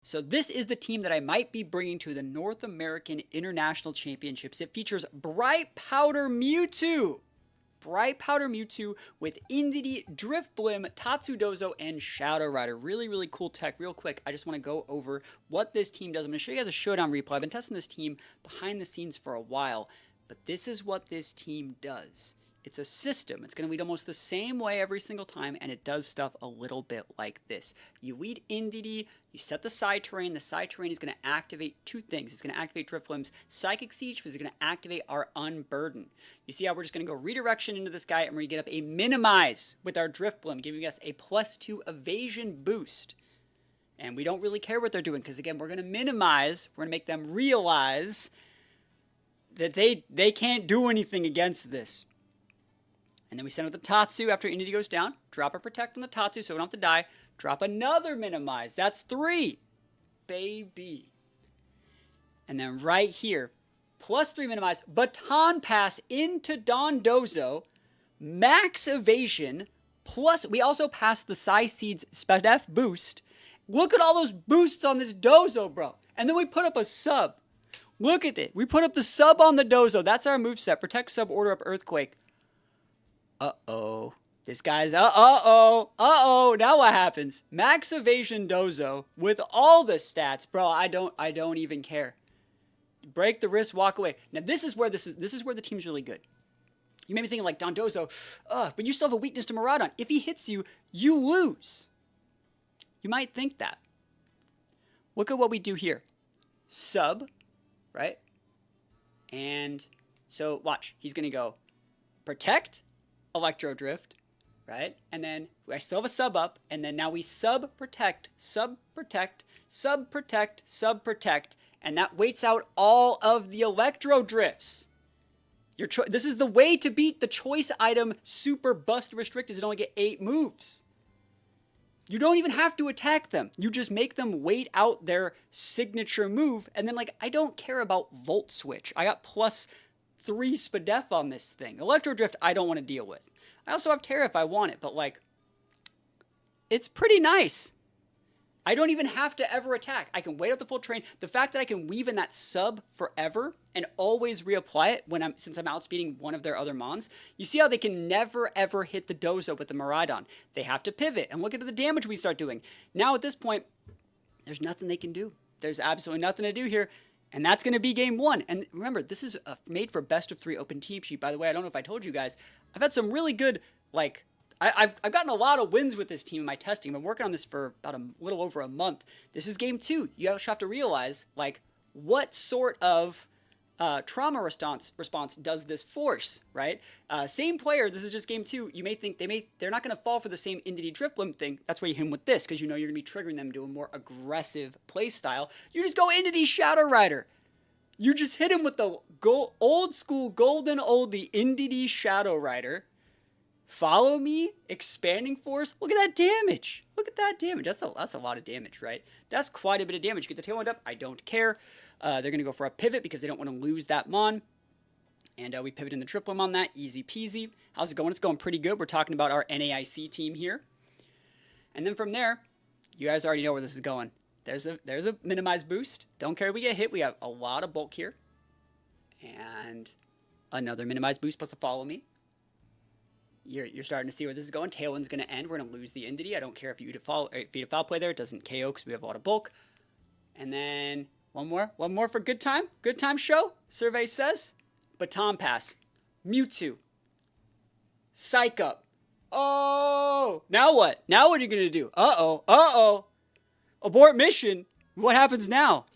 So this is the team that I might be bringing to the North American International Championships. It features Bright Powder Mewtwo. Bright Powder Mewtwo with Indeedee, Drifblim, Tatsudozo, and Shadow Rider. Really, really cool tech. Real quick, I just want to go over what this team does. I'm going to show you guys a showdown replay. I've been testing this team behind the scenes for a while, but this is what this team does. It's a system. It's going to lead almost the same way every single time, and it does stuff a little bit like this. You lead Indeedee, you set the side terrain. The side terrain is going to activate two things. It's going to activate Drifblim's Psychic Siege, which is going to activate our Unburden. You see how we're just going to go redirection into this guy, and we're going to get up a Minimize with our Drifblim, giving us a +2 evasion boost. And we don't really care what they're doing, because again, we're going to minimize, we're going to make them realize that they can't do anything against this. And then we send out the Tatsu after Indeedee goes down. Drop a Protect on the Tatsu so we don't have to die. Drop another Minimize. That's 3. Baby. And then right here, +3 Minimize. Baton Pass into Dondozo. Max Evasion. Plus, we also passed the Psy Seeds Spadef boost. Look at all those boosts on this Dozo, bro. And then we put up a sub. Look at it. We put up the sub on the Dozo. That's our moveset. Protect, sub, order up, Earthquake. Uh-oh. This guy's, uh-oh. Now what happens? Max Evasion Dozo with all the stats. Bro, I don't even care. Break the wrist, walk away. Now this is where the team's really good. You may be thinking like Dondozo, but you still have a weakness to Miraidon. If he hits you, you lose. You might think that. Look at what we do here. Sub, right? And so watch, he's gonna go Protect, Electro Drift, right? And then I still have a sub up, and then now we sub protect, and that waits out all of the Electro Drifts. This is the way to beat the choice item super bust restrict is it only get 8 moves. You don't even have to attack them. You just make them wait out their signature move, and then like I don't care about Volt Switch. I got +3 Spadef on this thing. Electro Drift, I don't want to deal with. I also have Terra if I want it, but like, it's pretty nice. I don't even have to ever attack. I can wait out the full train. The fact that I can weave in that sub forever and always reapply it since I'm outspeeding one of their other mons. You see how they can never ever hit the Dozo with the Miraidon. They have to pivot, and look at the damage we start doing. Now at this point, there's nothing they can do. There's absolutely nothing to do here. And that's going to be game 1. And remember, this is made for best of 3 open team sheet. By the way, I don't know if I told you guys, I've had some really good, like, I've gotten a lot of wins with this team in my testing. I've been working on this for about a little over a month. This is game 2. You also have to realize, like, what sort of trauma response does this force, right? Same player, this is just game 2. You may think they're not going to fall for the same Indeedee Drifblim thing. That's why you hit them with this, because you know you're going to be triggering them to a more aggressive play style. You just go Indeedee Shadow Rider. You just hit him with the old school golden oldie Indeedee Shadow Rider. Follow me, expanding force. Look at that damage. Look at that damage. That's a lot of damage, right? That's quite a bit of damage. Get the tailwind up. I don't care. They're going to go for a pivot because they don't want to lose that mon. And we pivot in the Drifblim on that. Easy peasy. How's it going? It's going pretty good. We're talking about our NAIC team here. And then from there, you guys already know where this is going. There's a minimize boost. Don't care if we get hit. We have a lot of bulk here. And another minimize boost plus a follow me. You're starting to see where this is going. Tailwind's going to end. We're going to lose the Indeedee. I don't care if you feed a foul play there. It doesn't KO because we have a lot of bulk. And then one more for good time. Good time show, survey says. Baton Pass. Mewtwo. Psych Up. Oh! Now what? Now what are you going to do? Uh-oh. Abort mission. What happens now?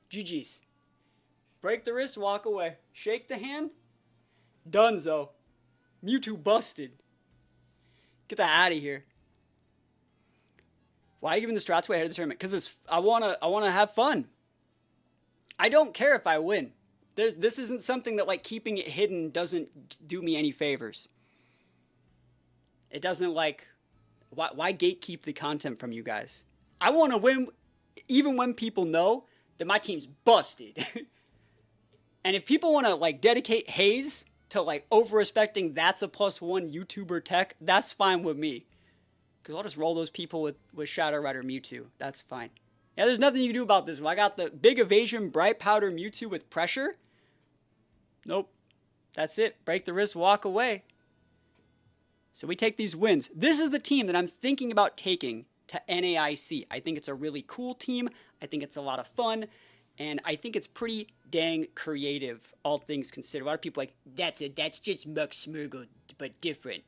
GG's. Break the wrist, walk away. Shake the hand. Dunzo. Mewtwo busted. Get that out of here. Why are you giving the strats way ahead of the tournament? Because I wanna have fun. I don't care if I win. This isn't something that like keeping it hidden doesn't do me any favors. It doesn't like why gatekeep the content from you guys? I want to win even when people know that my team's busted. And if people want to like dedicate Haze to like over-respecting that's a +1 YouTuber tech, that's fine with me. Because I'll just roll those people with Shadow Rider Mewtwo. That's fine. Yeah, there's nothing you can do about this one. I got the Big Evasion, Bright Powder, Mewtwo with pressure. Nope. That's it. Break the wrist, walk away. So we take these wins. This is the team that I'm thinking about taking to NAIC. I think it's a really cool team. I think it's a lot of fun. And I think it's pretty dang creative, all things considered. A lot of people are like, that's just Muck Smurgle, but different.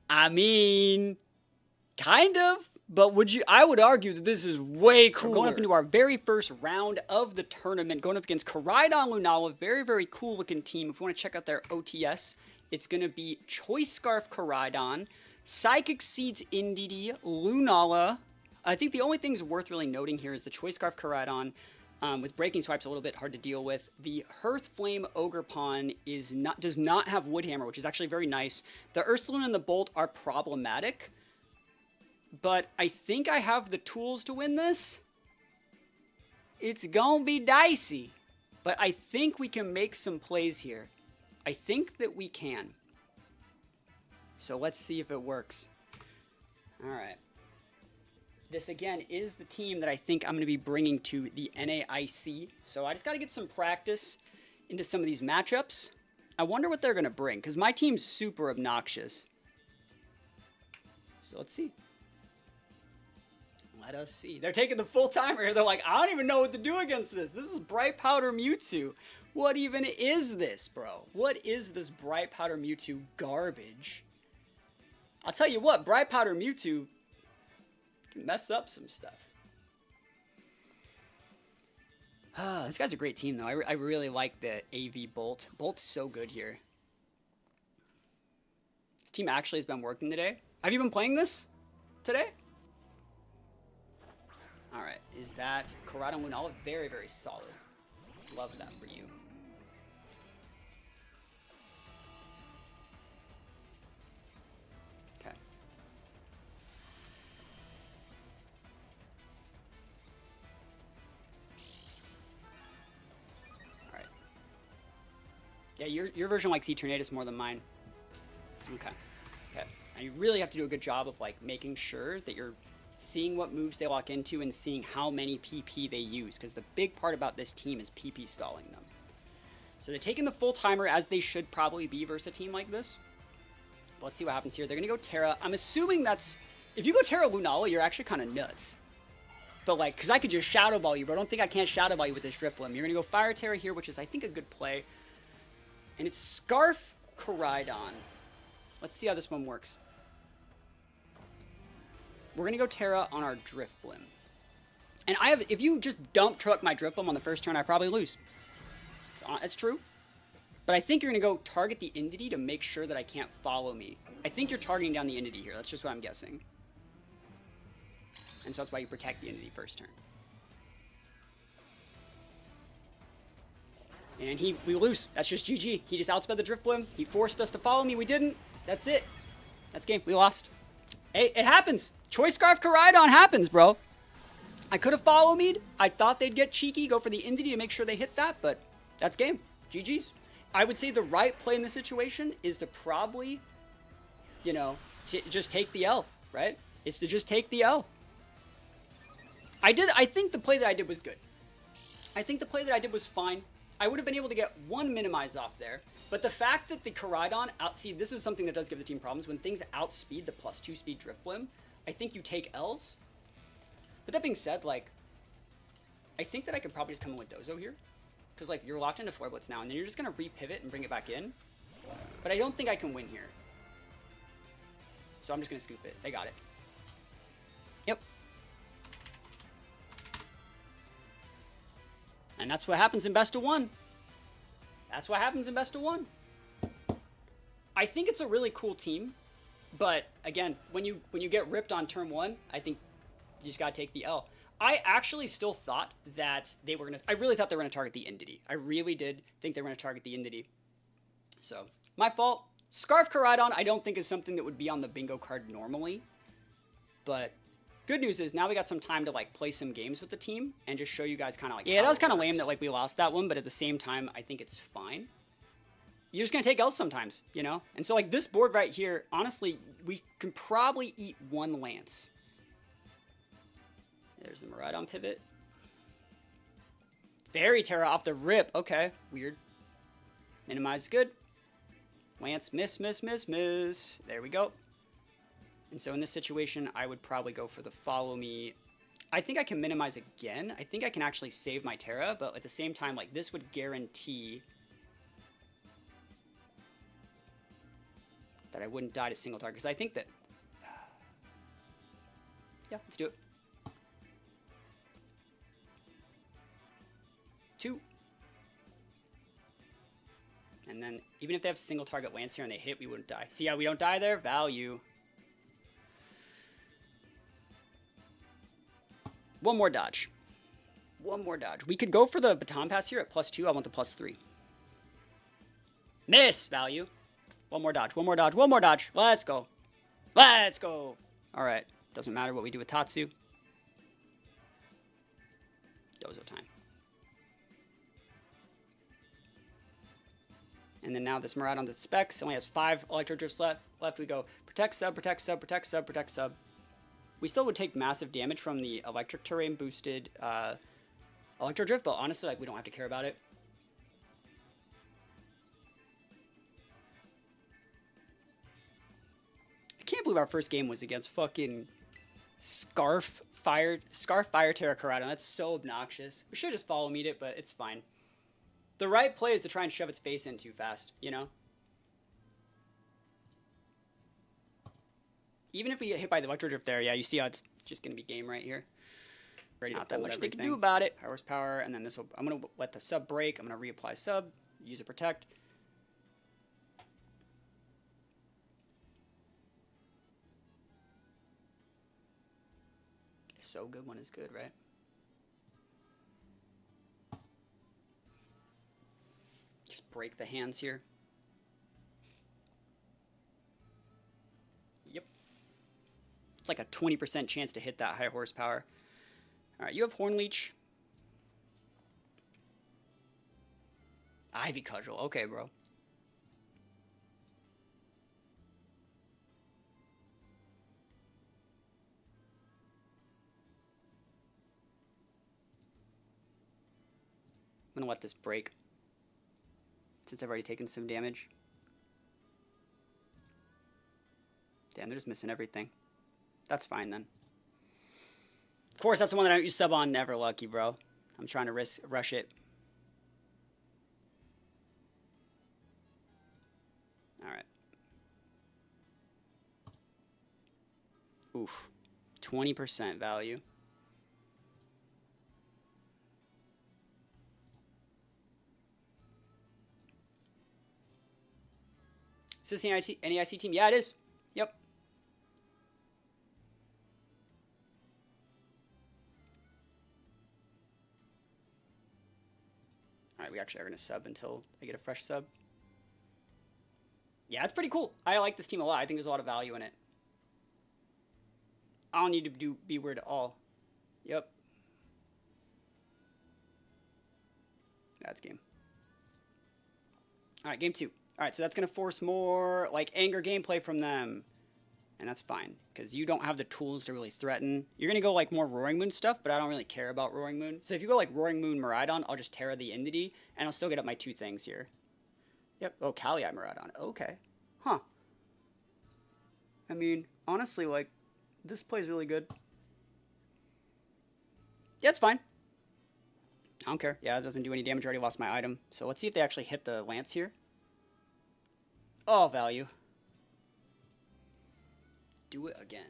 I mean, kind of. But I would argue that this is way cooler. We're going up into our very first round of the tournament, going up against Koraidon Lunala. Very, very cool looking team. If you want to check out their OTS, it's going to be Choice Scarf Koraidon, Psychic Seeds Indeedee, Lunala. I think the only things worth really noting here is the Choice Scarf Koraidon, with Breaking Swipes a little bit hard to deal with. The Hearth Flame Ogerpon does not have Wood Hammer, which is actually very nice. The Ursaluna and the Bolt are problematic. But I think I have the tools to win this. It's gonna be dicey. But I think we can make some plays here. I think that we can. So let's see if it works. Alright. This again is the team that I think I'm going to be bringing to the NAIC. So I just got to get some practice into some of these matchups. I wonder what they're going to bring, because my team's super obnoxious. So let's see. Let us see. They're taking the full timer here. They're like, I don't even know what to do against this. This is Bright Powder Mewtwo. What even is this, bro? What is this Bright Powder Mewtwo garbage? I'll tell you what, Bright Powder Mewtwo can mess up some stuff. This guy's a great team, though. I really like the AV Bolt. Bolt's so good here. This team actually has been working today. Have you been playing this today? Alright, is that Koraidon Lunala? Very, very solid. Love that for you. Okay. Alright. Yeah, your version likes Eternatus more than mine. Okay. Okay. Now you really have to do a good job of like making sure that you're seeing what moves they lock into and seeing how many PP they use, because the big part about this team is PP stalling them. So they're taking the full timer, as they should probably be versus a team like this. But let's see what happens here. They're going to go Terra. I'm assuming that's... If you go Terra Lunala, you're actually kind of nuts. But like, because I could just Shadow Ball you, but I don't think I can't Shadow Ball you with this Drifblim. You're going to go Fire Terra here, which is, I think, a good play. And it's Scarf Koraidon. Let's see how this one works. We're going to go Terra on our Drifblim. And if you just dump truck my Drifblim on the first turn, I probably lose. It's true. But I think you're going to go target the Indeedee to make sure that I can't follow me. I think you're targeting down the Indeedee here. That's just what I'm guessing. And so that's why you protect the Indeedee first turn. And we lose. That's just GG. He just outsped the Drifblim. He forced us to follow me. We didn't. That's it. That's game. We lost. Hey, it happens. Choice Scarf Koraidon happens, bro. I could have followed me. I thought they'd get cheeky, go for the Indeedee to make sure they hit that, but that's game. GG's. I would say the right play in this situation is to probably, you know, just take the L, right? It's to just take the L. I think the play that I did was good. I think the play that I did was fine. I would have been able to get one minimize off there, but the fact that the Koraidon see, this is something that does give the team problems. When things outspeed the +2 speed Drifblim, I think you take L's. But that being said, like, I think that I could probably just come in with Dozo here. Because, like, you're locked into 4 Blitz now, and then you're just going to re-pivot and bring it back in. But I don't think I can win here. So I'm just going to scoop it. They got it. Yep. And that's what happens in best of 1. That's what happens in best of 1. I think it's a really cool team. But, again, when you get ripped on turn 1, I think you just got to take the L. I actually still thought that they were going to... I really thought they were going to target the Indeedee. I really did think they were going to target the Indeedee. So, my fault. Scarf Koraidon I don't think is something that would be on the bingo card normally. But good news is now we got some time to, like, play some games with the team and just show you guys kind of, like... Yeah, that was kind of lame that, like, we lost that one, but at the same time, I think it's fine. You're just going to take L's sometimes, you know? And so, like, this board right here, honestly, we can probably eat one Lance. There's the Miraidon pivot. Fairy Terra off the rip. Okay, weird. Minimize good. Lance, miss, miss, miss, miss. There we go. And so in this situation, I would probably go for the follow me. I think I can minimize again. I think I can actually save my Terra, but at the same time, like, this would guarantee that I wouldn't die to single target. Because I think that... yeah, let's do it. 2. And then, even if they have single target Lance here and they hit, we wouldn't die. See how we don't die there? Value. One more dodge. One more dodge. We could go for the baton pass here at +2. I want the +3. Miss! Value. One more dodge. One more dodge. One more dodge. Let's go. Let's go. Alright. Doesn't matter what we do with Tatsu. Dozo time. And then now this Miraidon that specs only has 5 Electro Drifts left. We go protect sub, protect sub, protect sub, protect sub. We still would take massive damage from the electric terrain boosted Electro Drift, but honestly, like, we don't have to care about it. I can't believe our first game was against fucking Scarf Fire Terra Koraidon. That's so obnoxious. We should just follow meet it, but it's fine. The right play is to try and shove its face in too fast, you know? Even if we get hit by the Electro Drift there, yeah, you see how it's just going to be game right here. Ready Not that much they can do about it. High horsepower, and then this will... I'm going to let the sub break. I'm going to reapply sub. Use a protect. So good one is good, right? Just break the hands here. Yep. It's like a 20% chance to hit that high horsepower. All right, you have Horn Leech. Ivy Cudgel. Okay, bro. I'm gonna let this break since I've already taken some damage. Damn, they're just missing everything. That's fine then. Of course, that's the one that I don't use sub on. Never lucky, bro. I'm trying to rush it. Alright. Oof. 20% value. Is this the NEIC team? Yeah, it is. Yep. Alright, we actually are going to sub until I get a fresh sub. Yeah, it's pretty cool. I like this team a lot. I think there's a lot of value in it. I don't need to be weird at all. Yep. That's game. Alright, game 2. Alright, so that's going to force more, like, anger gameplay from them. And that's fine, because you don't have the tools to really threaten. You're going to go, like, more Roaring Moon stuff, but I don't really care about Roaring Moon. So if you go, like, Roaring Moon Miraidon, I'll just Terra the Entity, and I'll still get up my 2 things here. Yep. Oh, Kali-Eye Miraidon. Okay. Huh. I mean, honestly, like, this plays really good. Yeah, it's fine. I don't care. Yeah, it doesn't do any damage. I already lost my item. So let's see if they actually hit the Lance here. Oh, value. Do it again.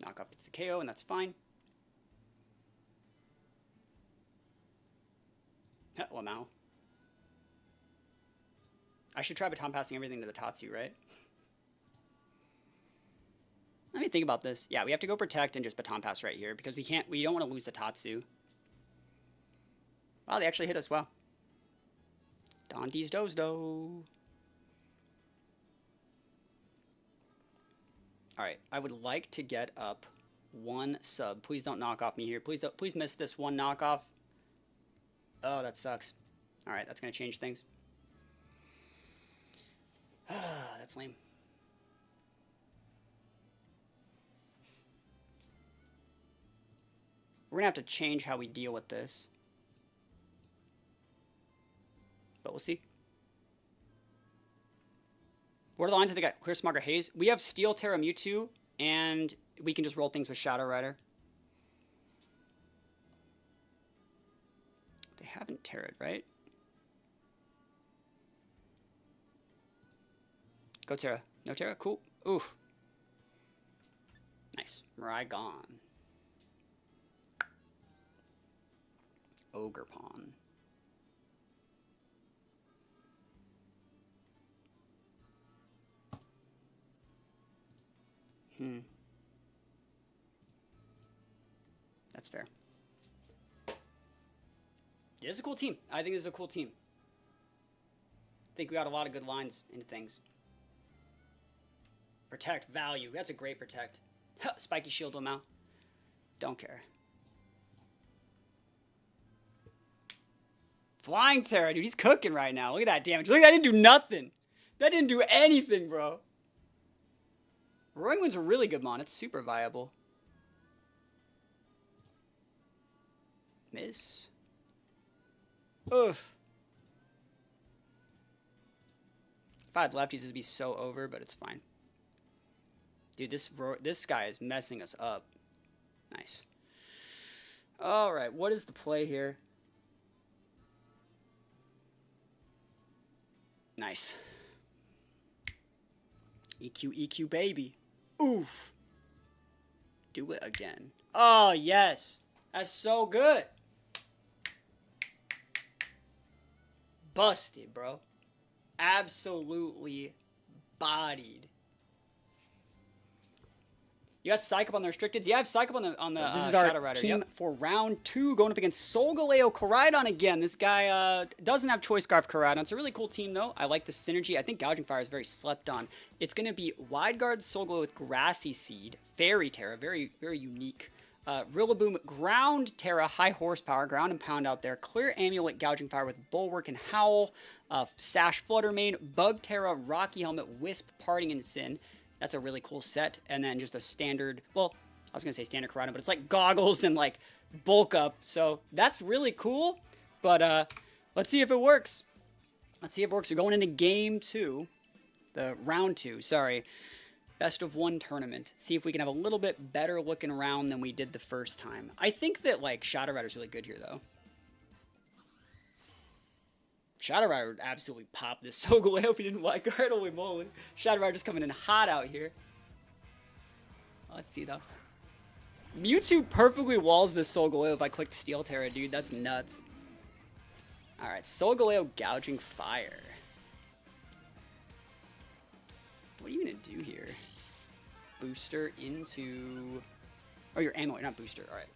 Knockoff gets the KO, and that's fine. Lamau. I should try baton passing everything to the Tatsu, right? Let me think about this. Yeah, we have to go protect and just baton pass right here because we don't want to lose the Tatsu. Wow, they actually hit us. Wow. Dante's Dozdo. Alright, I would like to get up 1 sub. Please don't knock off me here. Please miss this 1 knockoff. Oh, that sucks. Alright, that's going to change things. that's lame. We're gonna have to change how we deal with this. But we'll see. What are the lines I think I here's Smarter Haze? We have Steel, Terra, Mewtwo, and we can just roll things with Shadow Rider. They haven't Terra'd, right? Go Terra. No Terra? Cool. Oof. Nice. Miraidon. Ogre Pawn. That's fair. It is a cool team. I think this is a cool team. I think we got a lot of good lines into things. Protect, value. That's a great protect. Spiky shield amount. Don't care. Flying Terra, dude. He's cooking right now. Look at that damage. Look, that didn't do nothing. That didn't do anything, bro. Roaring Wind's a really good mon. It's super viable. Miss. Oof. If I had lefties, this would be so over, but it's fine. Dude, this guy is messing us up. Nice. All right, what is the play here? Nice. EQ, EQ, baby. Oof. Do it again. Oh, yes. That's so good. Busted, bro. Absolutely bodied. You got Psych Up on the restricted. Yeah, I have Psych Up on the this is Shadow Rider. Team for round 2, going up against Solgaleo Koraidon again. This guy doesn't have Choice Scarf Koraidon. It's a really cool team, though. I like the synergy. I think Gouging Fire is very slept on. It's going to be Wide Guard Solgaleo with Grassy Seed, Fairy Terra, very, very unique. Rillaboom, Ground Terra, high horsepower, ground and pound out there. Clear Amulet, Gouging Fire with Bulwark and Howl. Sash, Fluttermane, Bug Terra, Rocky Helmet, Wisp, Parting and Sin. That's a really cool set. And then just a standard, well, I was going to say standard Koraidon, but it's like goggles and like bulk up. So that's really cool. But let's see if it works. Let's see if it works. We're going into game 2. The round 2, sorry. Best of 1 tournament. See if we can have a little bit better looking round than we did the first time. I think that like Shadow Rider's really good here though. Shadow Rider would absolutely pop this Solgaleo if he didn't White Guard. Holy moly. Shadow Rider just coming in hot out here. Let's see though. Mewtwo perfectly walls this Solgaleo if I click Steel Terra, dude. That's nuts. Alright, Solgaleo Gouging Fire. What are you going to do here? Booster into... Oh, your ammo, not booster. Alright.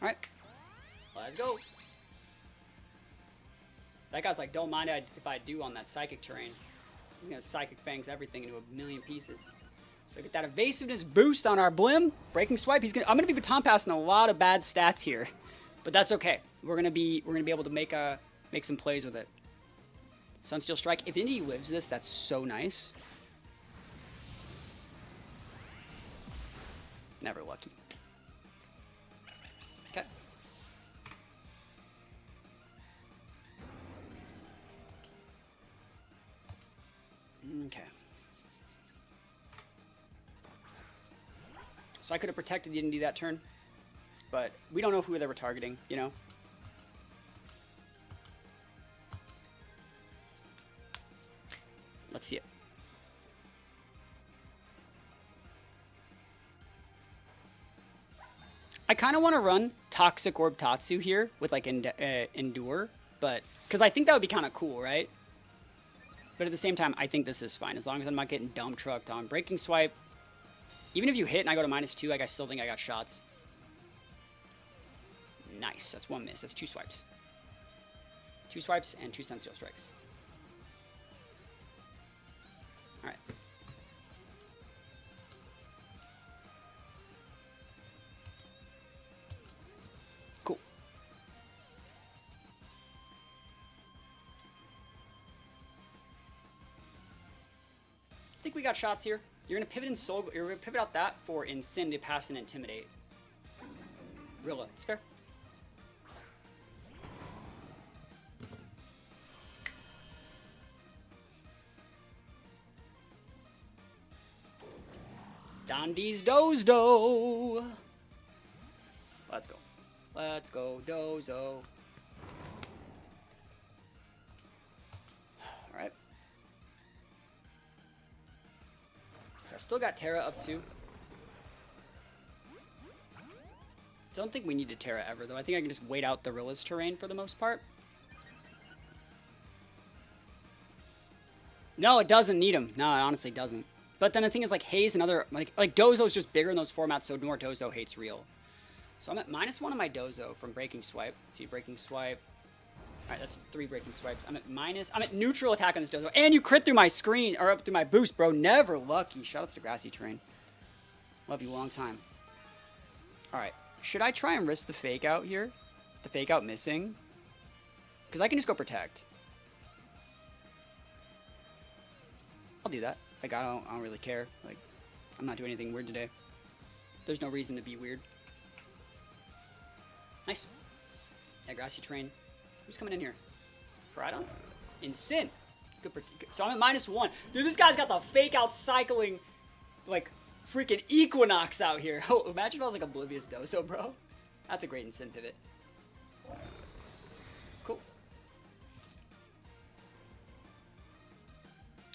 Alright. Let's go. That guy's like, don't mind if I do on that Psychic terrain. He's going to Psychic Fangs everything into a million pieces. So get that evasiveness boost on our Blim. Breaking Swipe. I'm going to be baton passing a lot of bad stats here. But that's okay. We're going to be able to make some plays with it. Sunsteel Strike. If Indy lives this, that's so nice. Never lucky. Okay. Okay. So I could have protected the Indy that turn, but we don't know who they were targeting, you know? Let's see it. I kind of want to run Toxic Orb Tatsu here with like Endure, but because I think that would be kind of cool, right? But at the same time, I think this is fine as long as I'm not getting dump trucked on Breaking Swipe. Even if you hit and I go to -2, like I still think I got shots. Nice. That's 1 miss. That's 2 swipes. 2 swipes and 2 Sunsteel Strikes. All right. Cool. think we got shots here. You're gonna pivot in Soul. You're gonna pivot out that for Incin to pass and Intimidate. Rilla, it's fair. Dondi's Dozo. Let's go. Let's go, Dozo. Alright. So I still got Terra up too. Don't think we need to Terra ever, though. I think I can just wait out the Rilla's terrain for the most part. No, it doesn't need him. No, it honestly doesn't. But then the thing is, like, Haze and other... Like Dozo's just bigger in those formats, so more Dozo hates real. So I'm at -1 on my Dozo from Breaking Swipe. Let's see, Breaking Swipe. Alright, that's 3 Breaking Swipes. I'm at neutral attack on this Dozo. And you crit through my screen, or up through my boost, bro. Never lucky. Shoutouts to Grassy Terrain. Love you a long time. Alright. Should I try and risk the fake out here? The fake out missing? Because I can just go protect. I'll do that. Like, I don't really care. Like, I'm not doing anything weird today. There's no reason to be weird. Nice. Yeah, Grassy Terrain. Who's coming in here? Koraidon? Incin. Good. So I'm at -1. Dude, this guy's got the fake out cycling, like, freaking Equinox out here. Oh, imagine if I was like Oblivious Dozo, bro. That's a great Incin pivot. Cool.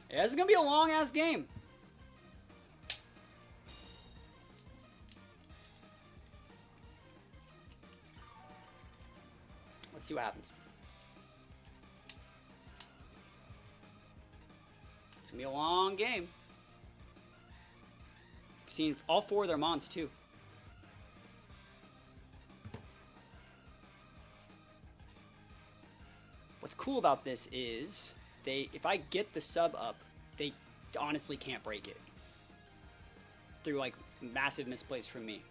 Yeah, this is gonna be a long ass game. Let's see what happens. It's gonna be a long game. I've seen all 4 of their mons too. What's cool about this is if I get the sub up, they honestly can't break it through like massive misplays from me.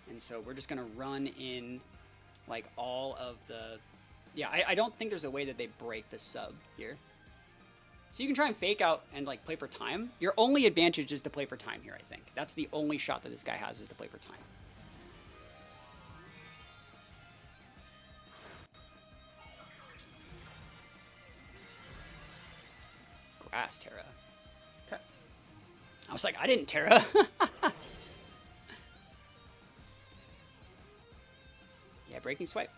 And so we're just gonna run in like all of the... Yeah, I don't think there's a way that they break the sub here. So you can try and fake out and like play for time. Your only advantage is to play for time here, I think. That's the only shot that this guy has, is to play for time. Grass Terra. Okay. I was like, I didn't Terra. Yeah, Breaking Swipe.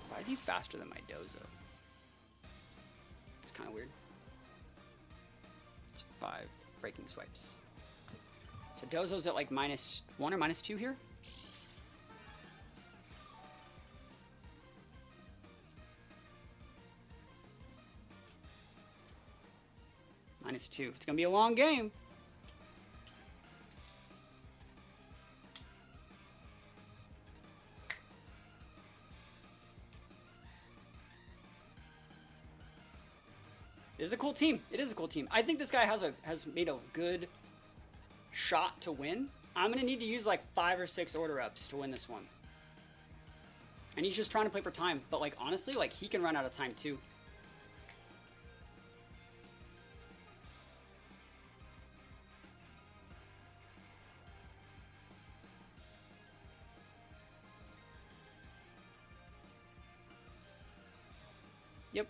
Why is he faster than my Dozo? It's kind of weird. It's 5 Breaking Swipes. So Dozo's at like -1 or -2 here? -2. It's gonna be a long game. It is a cool team. It is a cool team. I think this guy has made a good shot to win. I'm gonna need to use like 5 or 6 order ups to win this one. And he's just trying to play for time. But like honestly, like he can run out of time too. Yep.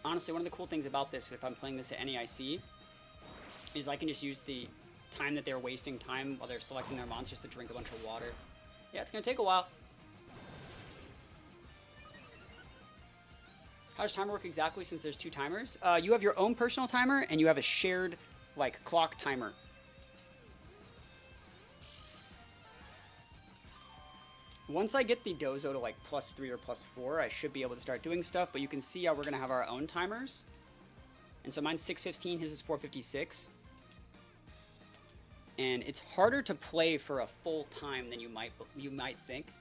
Honestly, one of the cool things about this, if I'm playing this at NAIC, is I can just use the time that they're wasting time while they're selecting their monsters to drink a bunch of water. Yeah, it's gonna take a while. How does timer work exactly, since there's 2 timers? You have your own personal timer, and you have a shared, like, clock timer. Once I get the Dozo to like +3 or +4, I should be able to start doing stuff, but you can see how we're going to have our own timers. And so mine's 6:15, his is 4:56. And it's harder to play for a full time than you might think.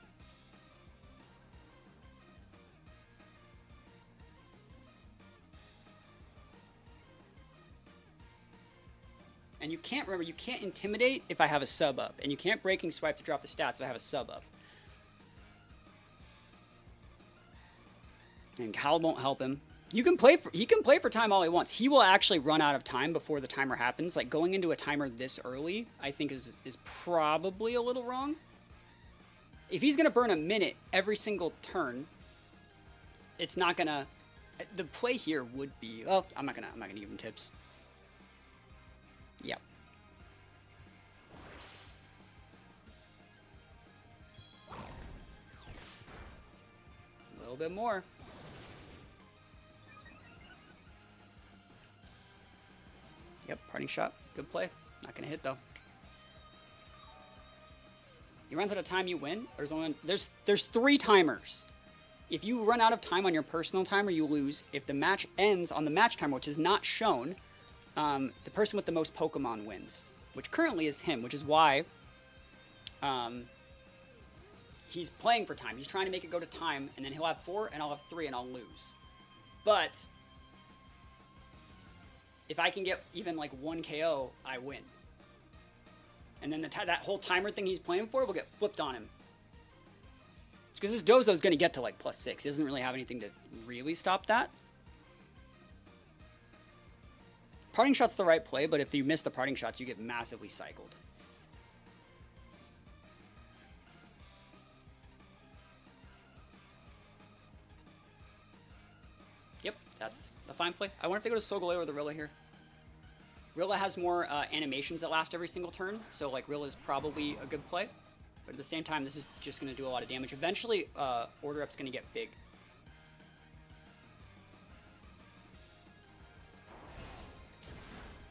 And you can't, remember, you can't intimidate if I have a sub up. And you can't breaking swipe to drop the stats if I have a sub up. And Cal won't help him. He can play for time all he wants. He will actually run out of time before the timer happens. Like, going into a timer this early, I think is probably a little wrong. If he's going to burn a minute every single turn, it's not going to... The play here would be... Oh, I'm not gonna give him tips. Yep. A little bit more. Yep, parting shot. Good play. Not gonna hit though. He runs out of time, you win. There's 3 timers. If you run out of time on your personal timer, you lose. If the match ends on the match timer, which is not shown, the person with the most Pokemon wins, which currently is him, which is why he's playing for time. He's trying to make it go to time, and then he'll have 4, and I'll have 3, and I'll lose. But if I can get even like 1 KO, I win. And then that whole timer thing he's playing for will get flipped on him. Because this Dozo is going to get to like +6. He doesn't really have anything to really stop that. Parting shot's the right play, but if you miss the parting shots, you get massively cycled. Yep, that's a fine play. I wonder if they go to Solgaleo or the Rilla here. Rilla has more animations that last every single turn, so like Rilla's probably a good play. But at the same time, this is just going to do a lot of damage. Eventually, Order Up's going to get big.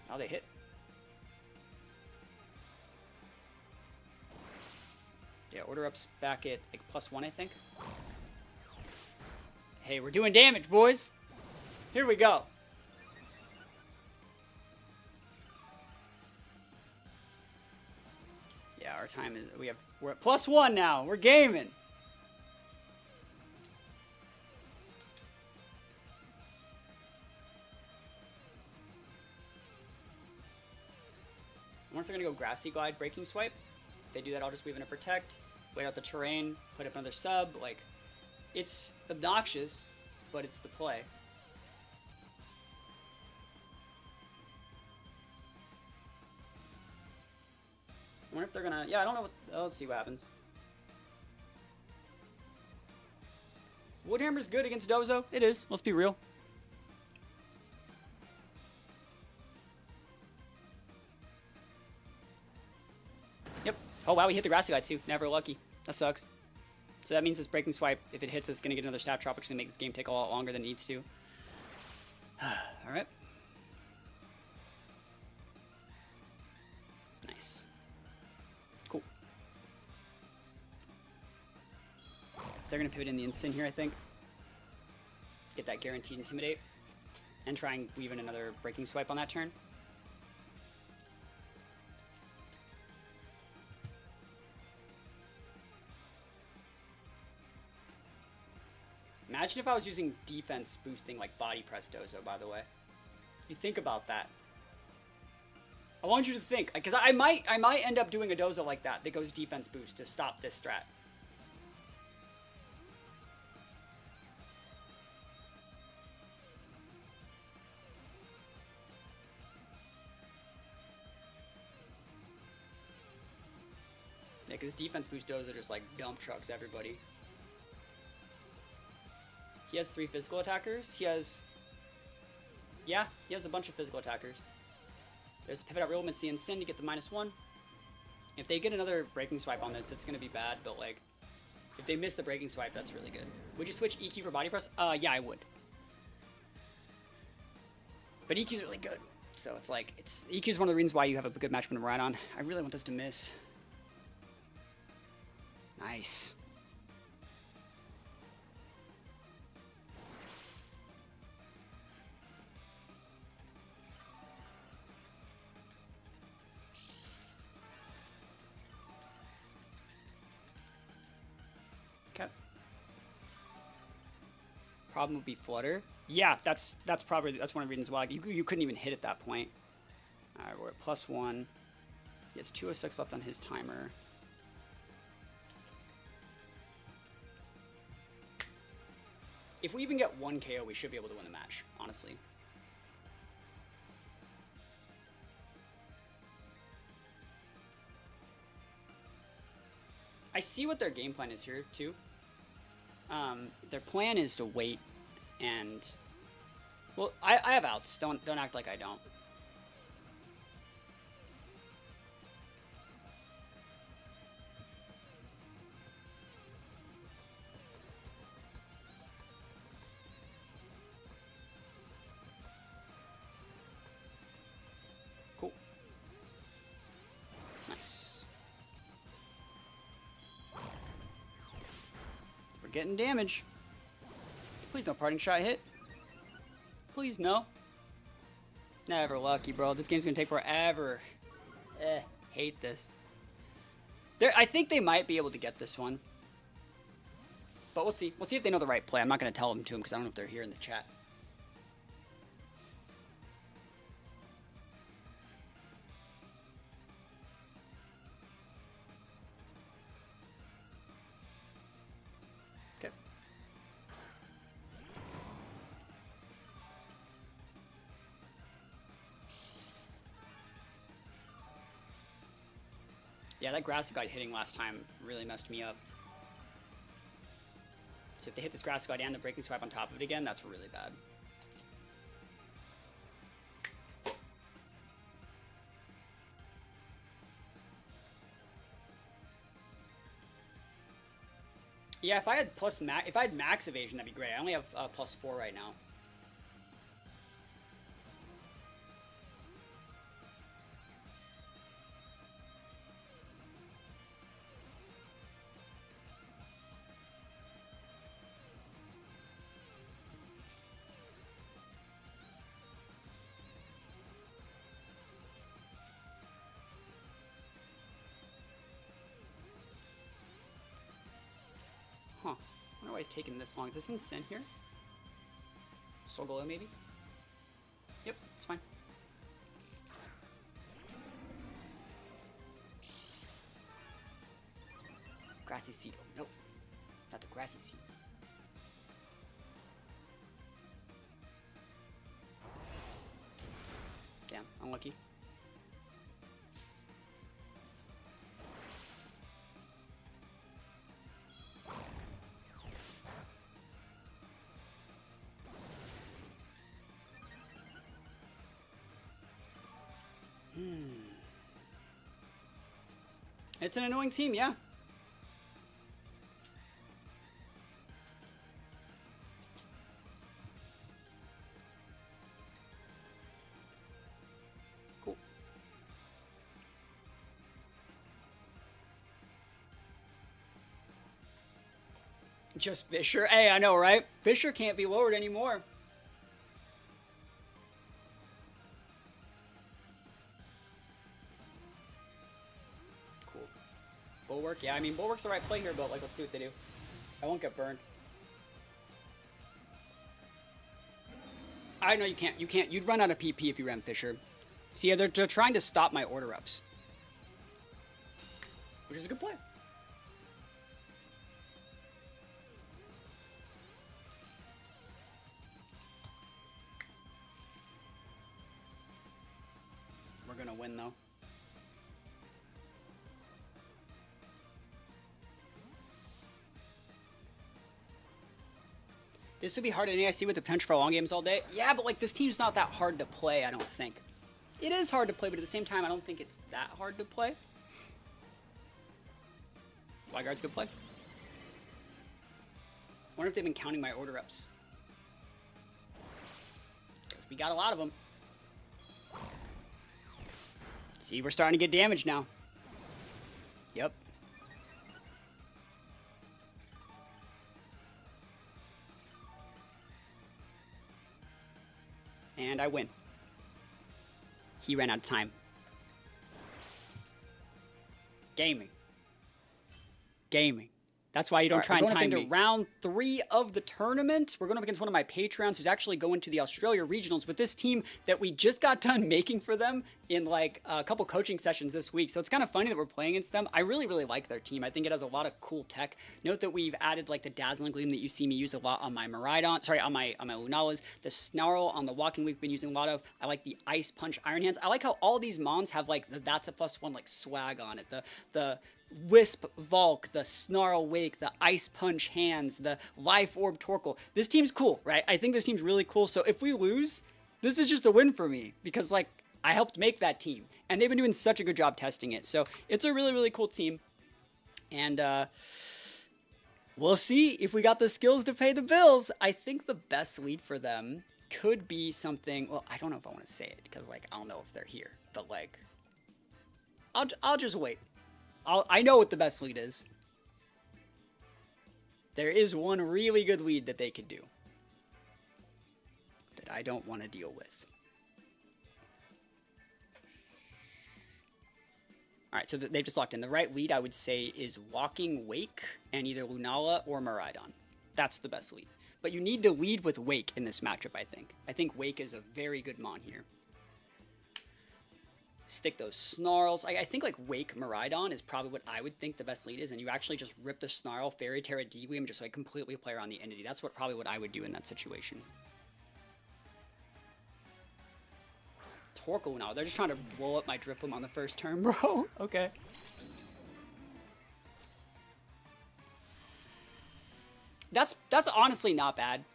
Now they hit. Yeah, Order Up's back at like +1, I think. Hey, we're doing damage, boys. Here we go. Yeah, our time is, we're at +1 now. We're gaming. I wonder if they're gonna go Grassy Glide, Breaking Swipe. If they do that, I'll just weave in a Protect, wait out the terrain, put up another sub. Like, it's obnoxious, but it's the play. I wonder if they're gonna... Yeah, I don't know what... Oh, let's see what happens. Woodhammer's good against Dozo. It is. Let's be real. Yep. Oh, wow, we hit the Grassy Glide, too. Never lucky. That sucks. So that means this Breaking Swipe, if it hits, it's going to get another stat drop, which is going to make this game take a lot longer than it needs to. Alright. Nice. Cool. They're going to pivot in the instant here, I think. Get that guaranteed Intimidate. And try and weave in another Breaking Swipe on that turn. Imagine if I was using defense boosting like Body Press Dozo, by the way. You think about that. I want you to think, because I might end up doing a Dozo like that goes defense boost to stop this strat. Yeah, because defense boost Dozo just like dump trucks everybody. He has 3 physical attackers. He has... Yeah, he has a bunch of physical attackers. There's a pivot out real the Insyn to get the -1. If they get another Breaking Swipe on this, it's going to be bad, but like... If they miss the Breaking Swipe, that's really good. Would you switch EQ for Body Press? Yeah, I would. But EQ's really good. So it's like... EQ's one of the reasons why you have a good matchup with Miraidon. I really want this to miss. Nice. Problem would be Flutter. Yeah, that's one of the reasons why you couldn't even hit at that point. Alright, we're at +1. He has 206 left on his timer. If we even get 1 KO, we should be able to win the match, honestly. I see what their game plan is here, too. Their plan is to wait and... Well, I have outs. Don't act like I don't. Cool. Nice. We're getting damage. Please no parting shot hit. Please no. Never lucky, bro. This game's gonna take forever. Hate this. I think they might be able to get this one. But we'll see. We'll see if they know the right play. I'm not gonna tell them to them because I don't know if they're here in the chat. Yeah, that grass guide hitting last time really messed me up. So if they hit this grass guide and the breaking swipe on top of it again, that's really bad. Yeah, if I had max evasion, that'd be great. I only have +4 right now. Huh. I wonder why he's taking this long. Is this in Sin here? Solgaleo, maybe? Yep, it's fine. Grassy seed. Oh, no. Not the grassy seed. Damn, unlucky. It's an annoying team, yeah. Cool. Just Fisher. Hey, I know, right? Fisher can't be lowered anymore. Bulwark, yeah, I mean, Bulwark's the right play here, but, like, let's see what they do. I won't get burned. I know you can't. You'd run out of PP if you ran Fisher. See, yeah, they're trying to stop my order ups. Which is a good play. We're gonna win, though. This would be hard at NAIC with the potential for long games all day. Yeah, but like this team's not that hard to play, I don't think. It is hard to play, but at the same time, I don't think it's that hard to play. Wyguard's good play. I wonder if they've been counting my order ups. Because we got a lot of them. See, we're starting to get damage now. Yep. And I win. He ran out of time. Gaming. Gaming. That's why you don't try and time me. We're going up into round 3 of the tournament. We're going up against one of my Patreons who's actually going to the Australia Regionals with this team that we just got done making for them in like a couple coaching sessions this week. So it's kind of funny that we're playing against them. I really, really like their team. I think it has a lot of cool tech. Note that we've added like the Dazzling Gleam that you see me use a lot on my Miraidon. Sorry, on my Lunalas. The Snarl on the Walking we've been using a lot of. I like the Ice Punch Iron Hands. I like how all these mons have like the THATSAplusONE like swag on it. The Wisp Volk, the Snarl Wake, the Ice Punch Hands, the Life Orb Torkoal. This team's cool, right? I think this team's really cool. So if we lose, this is just a win for me because like I helped make that team and they've been doing such a good job testing it. So it's a really, really cool team. And we'll see if we got the skills to pay the bills. I think the best lead for them could be something, well, I don't know if I want to say it because like I don't know if they're here, but like I'll just wait. I know what the best lead is. There is one really good lead that they could do that I don't want to deal with. All right, so they've just locked in. The right lead, I would say, is Walking Wake and either Lunala or Miraidon. That's the best lead. But you need to lead with Wake in this matchup, I think. I think Wake is a very good mon here. Stick those Snarls. I think like Wake Miraidon is probably what I would think the best lead is, and you actually just rip the Snarl, Fairy Terra, D-Weam, just like completely play around the entity. That's probably what I would do in that situation. Torkoal now. They're just trying to blow up my Driploom on the first turn, bro. Okay. That's honestly not bad.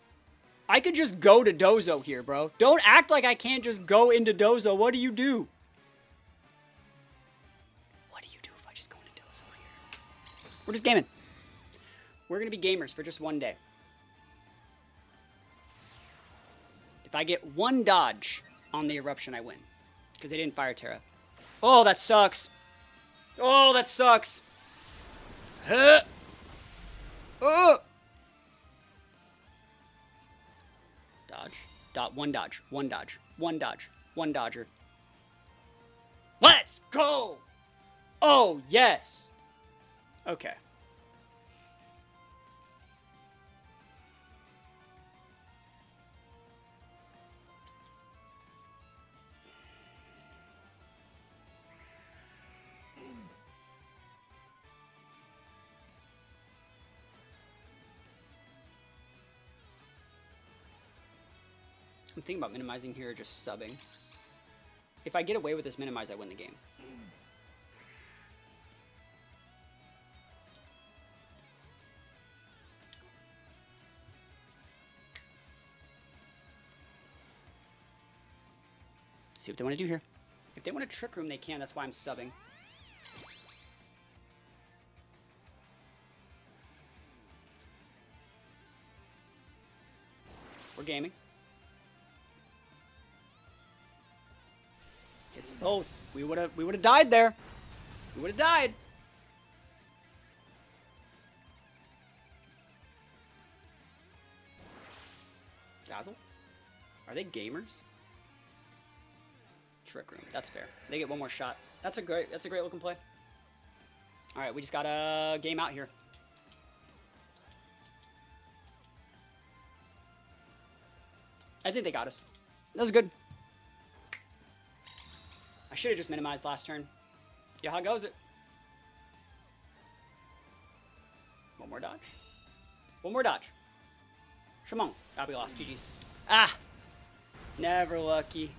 I could just go to Dozo here, bro. Don't act like I can't just go into Dozo. What do you do? We're just gaming. We're going to be gamers for just one day. If I get one dodge on the Eruption, I win. Because they didn't Fire Terra. Oh, that sucks. Oh, that sucks. Huh. Oh. Dodge. One dodge. One dodge. One dodge. One dodger. Let's go. Oh, yes. Okay. I'm thinking about minimizing here or just subbing. If I get away with this minimize, I win the game. See what they want to do here. If they want to Trick Room, they can. That's why I'm subbing. We're gaming. It's both. We would have died there. We would have died. Dazzle? Are they gamers? Trick Room. That's fair. They get one more shot. That's a great looking play. All right, we just got a game out here. I think they got us. That was good. I should have just minimized last turn. Yeah, how goes it? One more dodge. One more dodge. Shimon. Ah, we lost. GG's. Ah! Never lucky.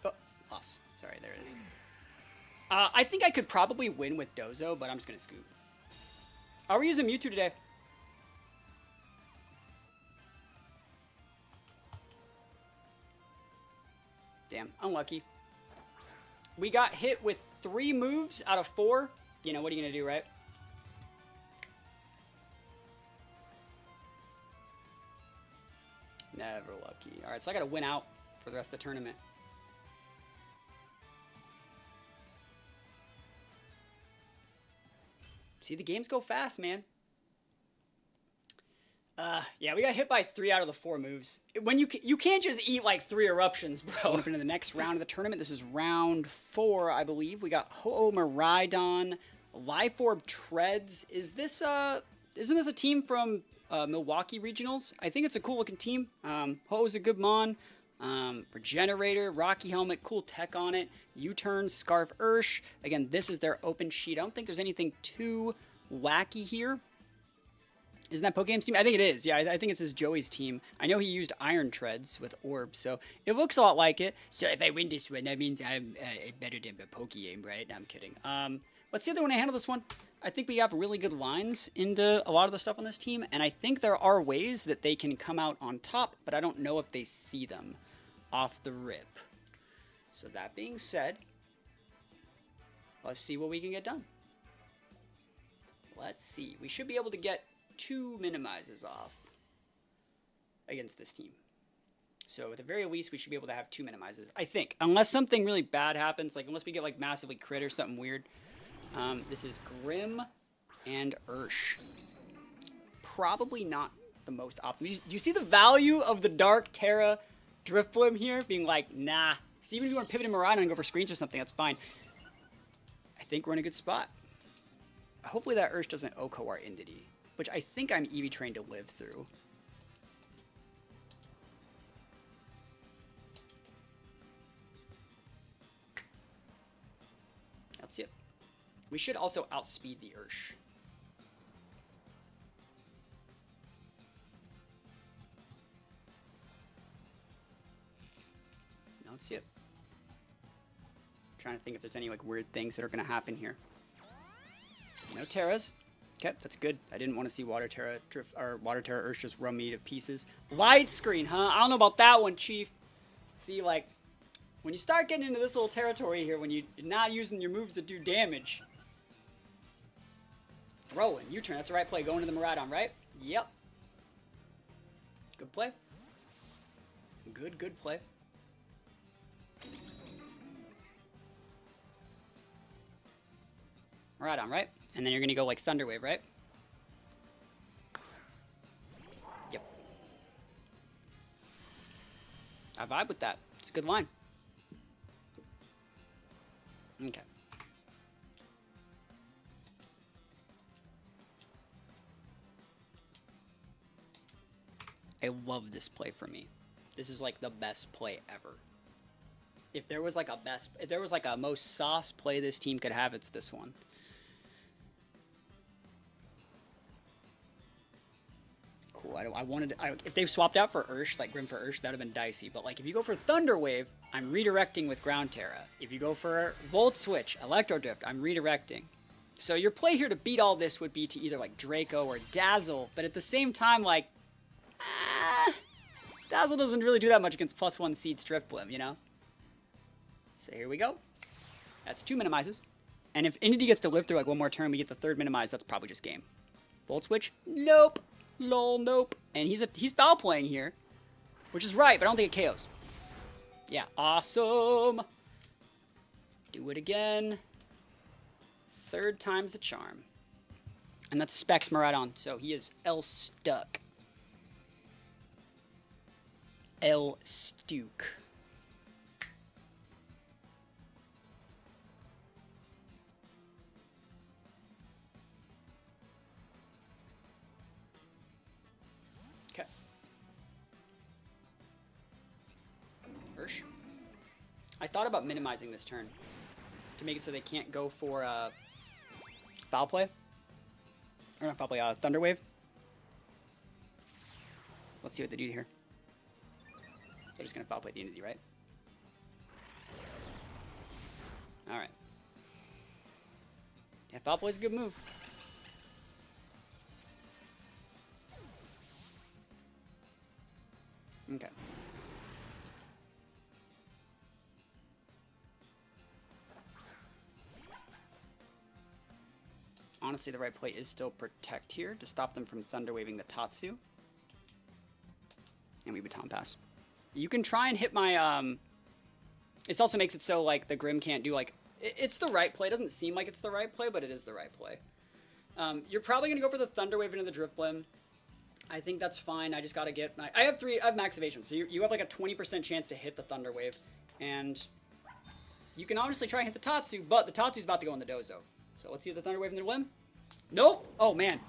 Oh, loss. Sorry, there it is. I think I could probably win with Dozo, but I'm just going to scoot. Are we using Mewtwo today? Damn, unlucky. We got hit with 3 moves out of 4. You know, what are you going to do, right? Never lucky. All right, so I got to win out for the rest of the tournament. See, the games go fast, man. Yeah, we got hit by 3 out of the 4 moves. When you can't just eat like 3 eruptions, bro. Going up into the next round of the tournament. This is round 4, I believe. We got Ho-Oh Miraidon, Life Orb Treads. Isn't this a team from Milwaukee Regionals? I think it's a cool looking team. Ho-Oh's a good mon. Regenerator, Rocky Helmet, cool tech on it. U-turn, Scarf Ursh. Again, this is their open sheet. I don't think there's anything too wacky here. Isn't that Pokegame's team? I think it is. Yeah, I think it's his Joey's team. I know he used Iron Treads with Orbs, so it looks a lot like it. So if I win this one, that means I'm better than the Pokegame, right? No, I'm kidding. Let's see how they want to handle this one. I think we have really good lines into a lot of the stuff on this team, and I think there are ways that they can come out on top, but I don't know if they see them off the rip. So that being said, let's see what we can get done. Let's see. We should be able to get 2 minimizes off against this team. So at the very least, we should be able to have 2 minimizes, I think. Unless something really bad happens, like unless we get like massively crit or something weird. This is Grim and Ursh. Probably not the most optimal. Do you see the value of the Dark Terra Drifblim here? Being like, nah. See, even if you want to pivot in Miraidon and go for screens or something, that's fine. I think we're in a good spot. Hopefully that Ursh doesn't OHKO our Entity, which I think I'm EV trained to live through. That's it. We should also outspeed the Ursh. That's it. Trying to think if there's any like weird things that are going to happen here. No Terras. Okay, that's good. I didn't want to see Water Terra Ursh just run me to pieces. Widescreen, huh? I don't know about that one, Chief. See, like, when you start getting into this little territory here, when you're not using your moves to do damage. Throwing. U-turn, that's the right play. Going to the Miraidon, right? Yep. Good play. Good play. Miraidon, right? And then you're going to go like Thunder Wave, right? Yep. I vibe with that. It's a good line. Okay. I love this play for me. This is like the best play ever. If there was like a most sauce play this team could have, it's this one. Cool. If they swapped out for Ursh, like Grim for Ursh, that would have been dicey. But like if you go for Thunder Wave, I'm redirecting with Ground Terra. If you go for Volt Switch, Electro Drift, I'm redirecting. So your play here to beat all this would be to either like Draco or Dazzle, but at the same time, like, Dazzle doesn't really do that much against +1 Seed Drifblim, you know? So here we go. That's 2 minimizes. And if Entity gets to live through like one more turn, we get the 3rd minimize, that's probably just game. Volt Switch? Nope. Lol, nope. And he's foul playing here, which is right, but I don't think it KOs. Yeah, awesome. Do it again. 3rd time's the charm. And that's Specs Miraidon, so he is L-stuck. L-stuck. Okay. Ursh. I thought about minimizing this turn to make it so they can't go for foul play. Or not foul play, Thunder Wave. Let's see what they do here. They're just going to foul play the Entity, right? Alright. Yeah, foul play's a good move. Okay. Honestly, the right play is still Protect here to stop them from Thunder Waving the Tatsu. And we Baton Pass. You can try and hit my, This also makes it so, like, the Grim can't do, like... It's the right play. It doesn't seem like it's the right play, but it is the right play. You're probably going to go for the Thunder Wave into the Drifblim. I think that's fine. I just gotta get my... I have max evasion, so you have like a 20% chance to hit the Thunder Wave. And you can honestly try and hit the Tatsu, but the Tatsu's about to go in the Dozo. So let's see if the Thunder Wave in the limb. Nope! Oh, man.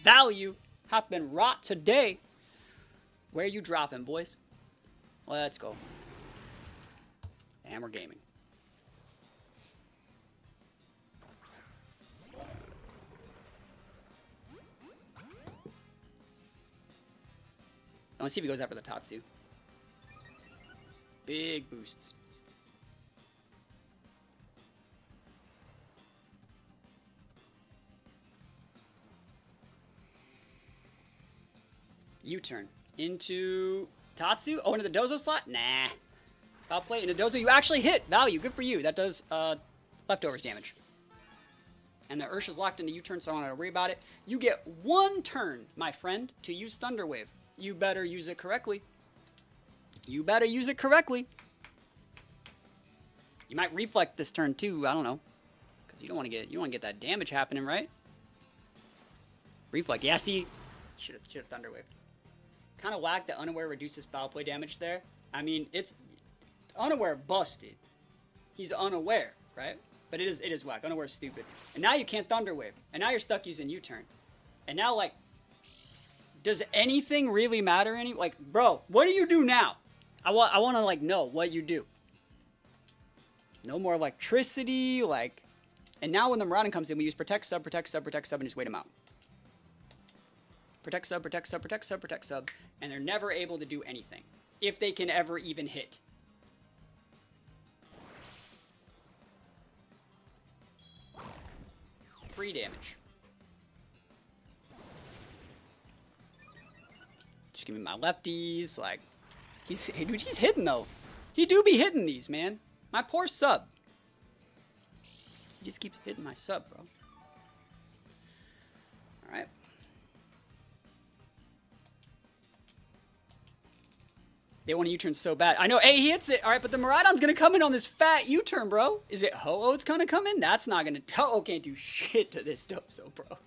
Value hath been wrought today. Where you dropping, boys? Let's go. And we're gaming. I want to see if he goes after the Tatsu. Big boosts. U-turn. Into Tatsu? Oh, into the Dozo slot? Nah. Foul play into Dozo. You actually hit. Value. Good for you. That does leftovers damage. And the Ursha's locked into U-turn, so I don't have to worry about it. You get 1 turn, my friend, to use Thunder Wave. You better use it correctly. You better use it correctly. You might reflect this turn too. I don't know, because you don't want to get that damage happening, right? Reflect. Yeah, see, should have Thunder Wave. Kind of whack that unaware reduces foul play damage there. I mean, it's unaware busted. He's unaware, right? But it is whack. Unaware is stupid. And now you can't Thunder Wave. And now you're stuck using U-turn. And now, like, does anything really matter like, bro, what do you do now? I want to, like, know what you do. No more electricity, like... And now when the Miraidon comes in, we use Protect Sub, Protect Sub, Protect Sub, and just wait him out. Protect Sub, Protect Sub, Protect Sub, Protect Sub. And they're never able to do anything. If they can ever even hit. Free damage. Just give me my lefties, like... Hey, dude, he's hitting, though. He do be hitting these, man. My poor sub. He just keeps hitting my sub, bro. Alright. They want to U-turn so bad. I know, hey, he hits it. Alright, but the Miraidon's going to come in on this fat U-turn, bro. Is it Ho-Oh's going to come in? That's not going to... Ho-Oh can't do shit to this Dozo, bro.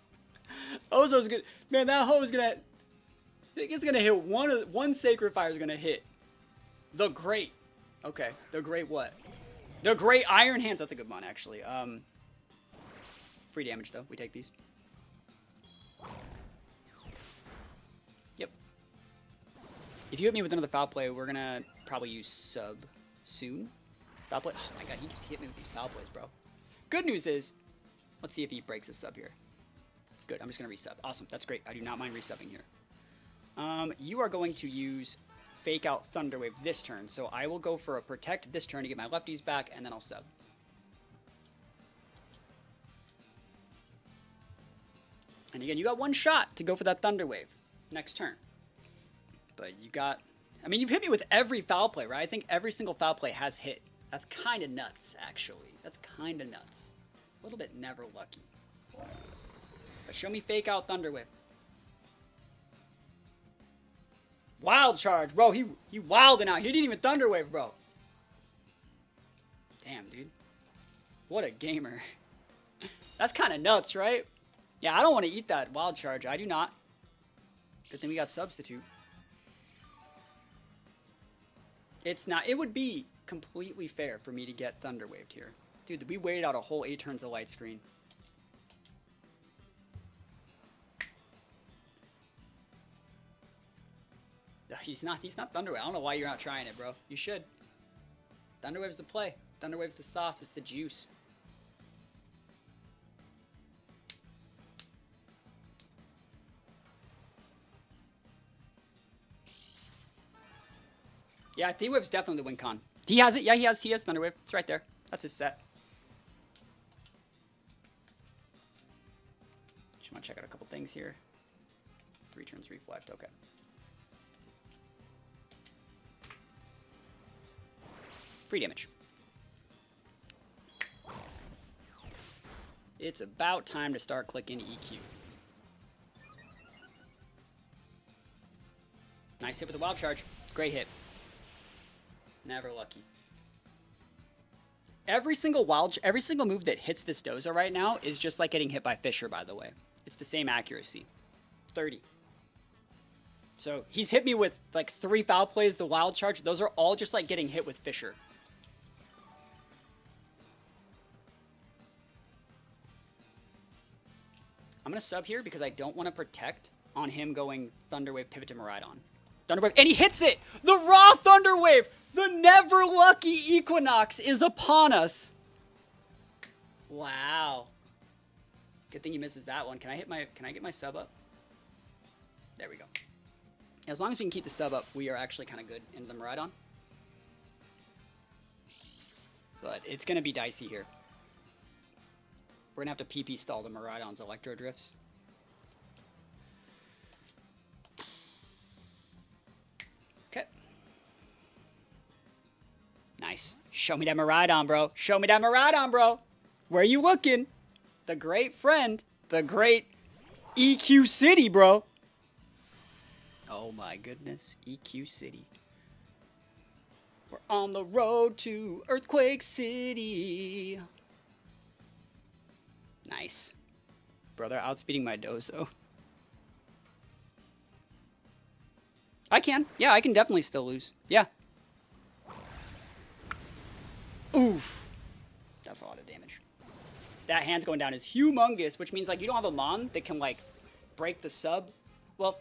Ozo's good. Man, that Ho-Oh's going to... I think it's going to hit one Sacred Fire is going to hit. The Great. Okay. The Great what? The Great Iron Hands. That's a good one, actually. Free damage, though. We take these. Yep. If you hit me with another foul play, we're going to probably use sub soon. Foul play. Oh, my God. He just hit me with these foul plays, bro. Good news is, let's see if he breaks his sub here. Good. I'm just going to resub. Awesome. That's great. I do not mind resubbing here. You are going to use Fake Out Thunder Wave this turn, so I will go for a Protect this turn to get my lefties back, and then I'll sub. And again, you got 1 shot to go for that Thunder Wave next turn. But you got... I mean, you've hit me with every foul play, right? I think every single foul play has hit. That's kind of nuts, actually. That's kind of nuts. A little bit never lucky. But show me Fake Out Thunder Wave. Wild Charge, bro. He wilding out. He didn't even Thunder Wave, bro. Damn, dude. What a gamer. That's kind of nuts, right? Yeah, I don't want to eat that Wild Charge. I do not. Good thing we got Substitute. It's not... It would be completely fair for me to get Thunder Waved here. Dude, we waited out a whole 8 turns of light screen. He's not Thunderwave. I don't know why you're not trying it, bro. You should. Thunderwave's the play. Thunderwave's the sauce. It's the juice. Yeah, T-Wave's definitely the win con. He has it. Yeah, he has Thunderwave. It's right there. That's his set. Just want to check out a couple things here. 3 turns reflect. Okay. Free damage. It's about time to start clicking EQ. Nice hit with the Wild Charge. Great hit. Never lucky. Every single move that hits this Dozo right now is just like getting hit by Fisher, by the way. It's the same accuracy. 30. So he's hit me with like 3 foul plays, the wild charge. Those are all just like getting hit with Fisher. I'm going to sub here because I don't want to protect on him going Thunderwave pivot to Miraidon. Thunderwave, and he hits it! The raw Thunderwave! The never lucky Equinox is upon us. Wow. Good thing he misses that one. Can I get my sub up? There we go. As long as we can keep the sub up, we are actually kind of good in the Miraidon. But it's going to be dicey here. We're going to have to PP stall the Miraidon's Electro Drifts. Okay. Nice. Show me that Miraidon, bro. Show me that Miraidon, bro. Where are you looking? The great friend. The great EQ City, bro. Oh my goodness. EQ City. We're on the road to Earthquake City. Nice. Bro, they're outspeeding my Dozo. I can. Yeah, I can definitely still lose. Yeah. Oof. That's a lot of damage. That hand's going down is humongous, which means like you don't have a Mon that can like break the sub. Well,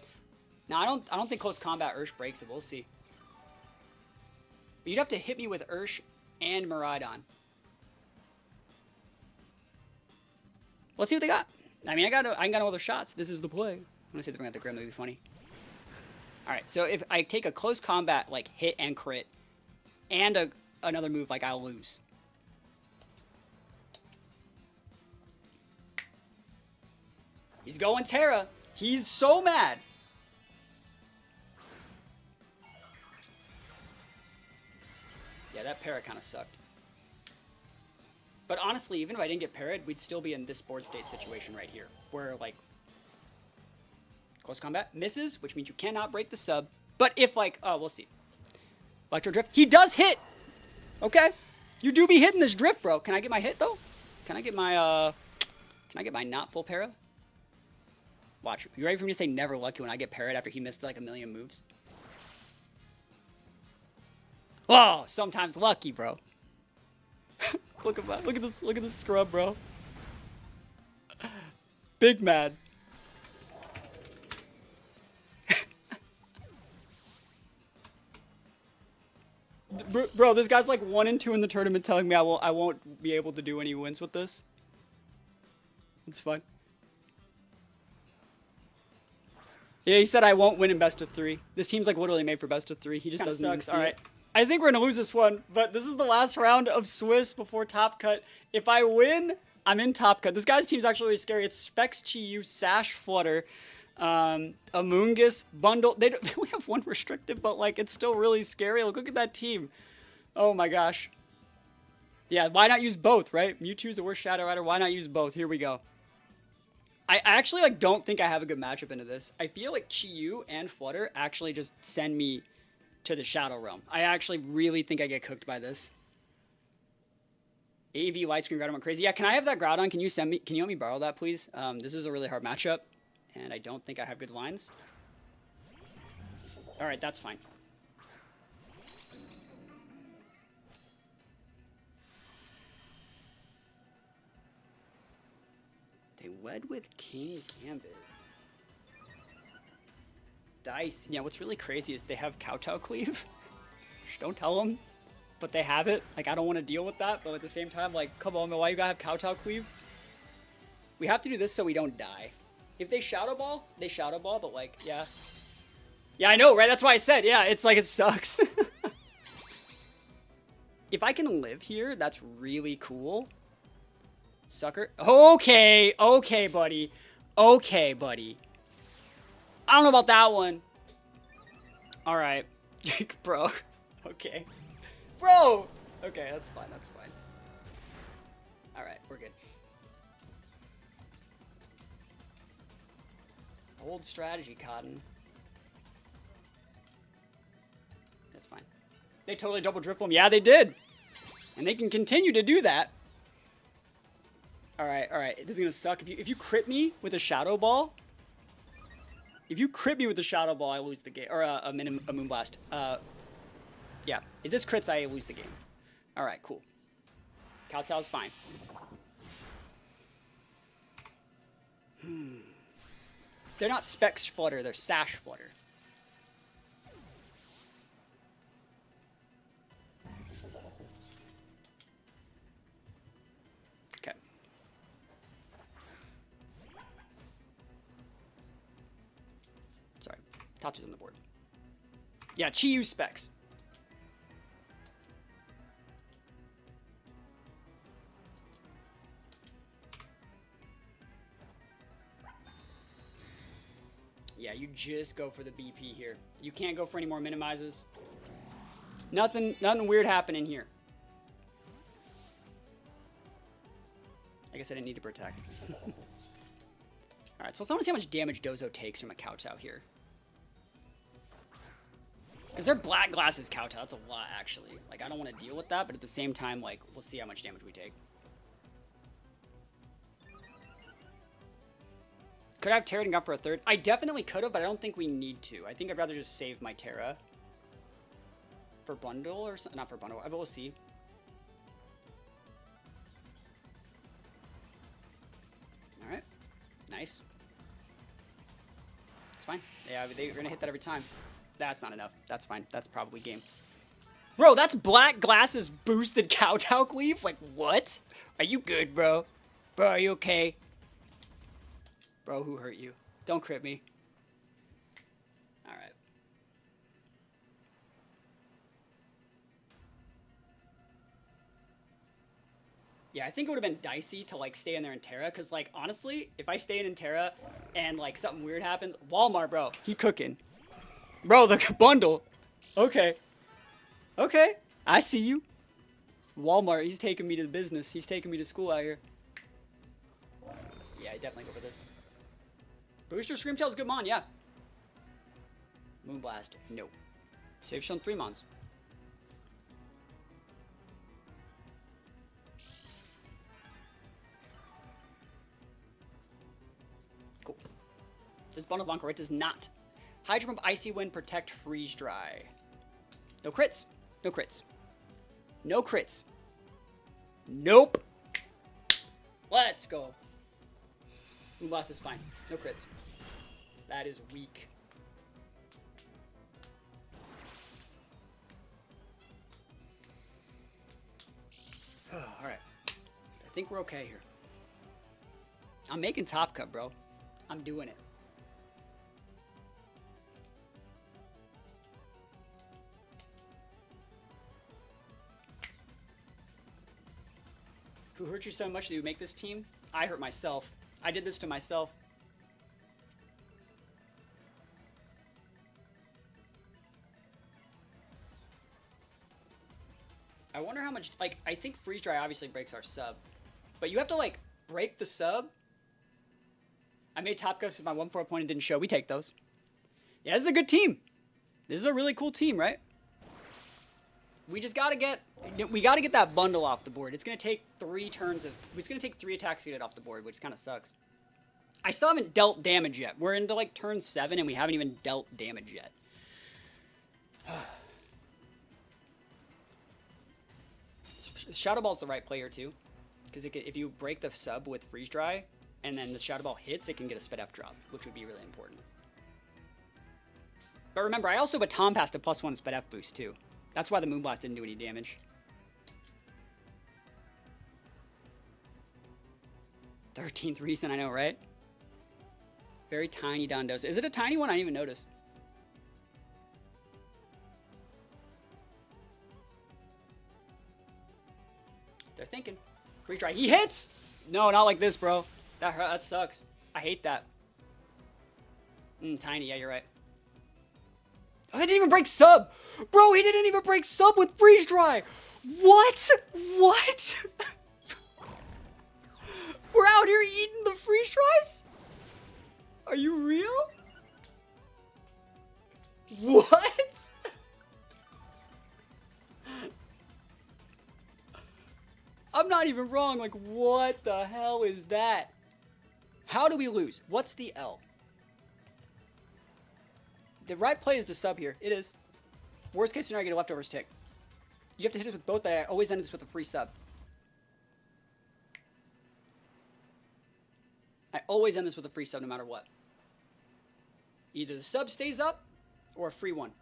no, I don't think close combat Ursh breaks it. We'll see. But you'd have to hit me with Ursh and Miraidon. Let's see what they got. I mean, I got no other shots. This is the play. I'm gonna say they bring out the Grim. That'd be funny. All right, so if I take a close combat like hit and crit, and another move, like I'll lose. He's going Terra. He's so mad. Yeah, that para kind of sucked. But honestly, even if I didn't get parried, we'd still be in this board state situation right here. Where, like, close combat misses, which means you cannot break the sub. But if, like, oh, we'll see. Electro Drift. He does hit! Okay. You do be hitting this drift, bro. Can I get my hit, though? Can I get my not full para? Watch. You ready for me to say never lucky when I get parried after he missed, like, a million moves? Oh, sometimes lucky, bro. Look at this scrub, bro. Big mad. Bro, this guy's like 1 and 2 in the tournament telling me I won't be able to do any wins with this. It's fun. Yeah, he said I won't win in best of 3. This team's like literally made for best of 3. He just doesn't sucks. All right. I think we're going to lose this one, but this is the last round of Swiss before Top Cut. If I win, I'm in Top Cut. This guy's team's actually really scary. It's Specs, Chi-Yu, Sash, Flutter, Amoonguss, Bundle. They only have 1 restrictive, but like it's still really scary. Look at that team. Oh my gosh. Yeah, why not use both, right? Mewtwo's the worst Shadow Rider. Why not use both? Here we go. I actually like don't think I have a good matchup into this. I feel like Chi-Yu and Flutter actually just send me to the Shadow Realm. I actually really think I get cooked by this. AV Lightscreen Groudon went crazy. Yeah, can I have that Groudon? Can you let me borrow that, please? This is a really hard matchup, and I don't think I have good lines. All right, that's fine. They led with Kingambit. Dice. Yeah, what's really crazy is they have Kowtow Cleave. Don't tell them, but they have it. Like, I don't want to deal with that, but at the same time, like, come on, man, why you gotta have Kowtow Cleave? We have to do this so we don't die. If they Shadow Ball, they Shadow Ball, but like, yeah. Yeah, I know, right? That's why I said, yeah, it's like, it sucks. If I can live here, that's really cool. Sucker. Okay, okay, buddy. Okay, buddy. I don't know about that one. All right. Bro. Okay. Bro! Okay, that's fine, that's fine. All right, we're good. Old strategy, Cotton. That's fine. They totally double dribble him. Yeah, they did. And they can continue to do that. All right, all right. This is going to suck. If you crit me with a Shadow Ball, If you crit me with the Shadow Ball, I lose the game. Or a Moonblast. Yeah. If this crits, I lose the game. Alright, cool. Kowtow's fine. They're not Specs Flutter, they're Sash Flutter. Okay. Sorry. Tatsu's on the board. Yeah, Chi-Yu Specs. Yeah, you just go for the BP here. You can't go for any more minimizes. Nothing weird happening here. I guess I didn't need to protect. Alright, so let's want to see how much damage Dozo takes from a Kowtow here. Because they're Black Glasses Kowtow. That's a lot, actually. Like, I don't want to deal with that, but at the same time, like, we'll see how much damage we take. Could I have Terra and gone for a third? I definitely could have, but I don't think we need to. I think I'd rather just save my Terra. For bundle or something. Not for bundle, but we'll see. Alright. Nice. It's fine. Yeah, they're gonna hit that every time. That's not enough. That's fine. That's probably game. Bro, that's Black Glasses boosted Kowtow Cleave? Like, what? Are you good, bro? Bro, are you okay? Bro, who hurt you? Don't crit me. Alright. Yeah, I think it would have been dicey to, like, stay in there in Terra. Because, like, honestly, if I stay in Terra and, like, something weird happens... Walmart, bro. He cooking. Bro, the bundle. Okay. Okay. I see you. Walmart, he's taking me to the business. He's taking me to school out here. Yeah, I definitely go for this. Booster Screamtail's good mon, yeah. Moonblast, no. Save shown 3 mons. Cool. This bundle of Bonkarit does not. Hydro Pump, Icy Wind, Protect, Freeze Dry. No crits. No crits. No crits. Nope. Let's go. Moonblast is fine. No crits. That is weak. Alright. I think we're okay here. I'm making top cut, bro. I'm doing it. Who hurt you so much that you make this team? I hurt myself. I did this to myself. I wonder how much, like, I think Freeze Dry obviously breaks our sub. But you have to, like, break the sub. I made top cuts with my 1-4 opponent didn't show. We take those. Yeah, this is a good team. This is a really cool team, right? We just gotta get, that bundle off the board. It's gonna take 3 turns of, it's gonna take 3 attacks to get it off the board, which kind of sucks. I still haven't dealt damage yet. We're into, like, turn 7 and we haven't even dealt damage yet. Shadow Ball's the right player too, because if you break the sub with Freeze Dry and then the Shadow Ball hits, it can get a Sped F drop, which would be really important. But remember, I also Baton Passed a +1 Sped F boost too. That's why the Moonblast didn't do any damage. 13th reason, I know, right? Very tiny Dondozo. Is it a tiny one? I didn't even notice. They're thinking. Freeze Dry. He hits! No, not like this, bro. That sucks. I hate that. Tiny. Yeah, you're right. Oh, he didn't even break sub! Bro, he didn't even break sub with Freeze Dry! What? What? We're out here eating the Freeze Dries? Are you real? What? I'm not even wrong. Like, what the hell is that? How do we lose? What's the L? The right play is to sub here. It is. Worst case scenario, I get a leftovers tick. You have to hit it with both, but I always end this with a free sub. I always end this with a free sub no matter what. Either the sub stays up or a free one.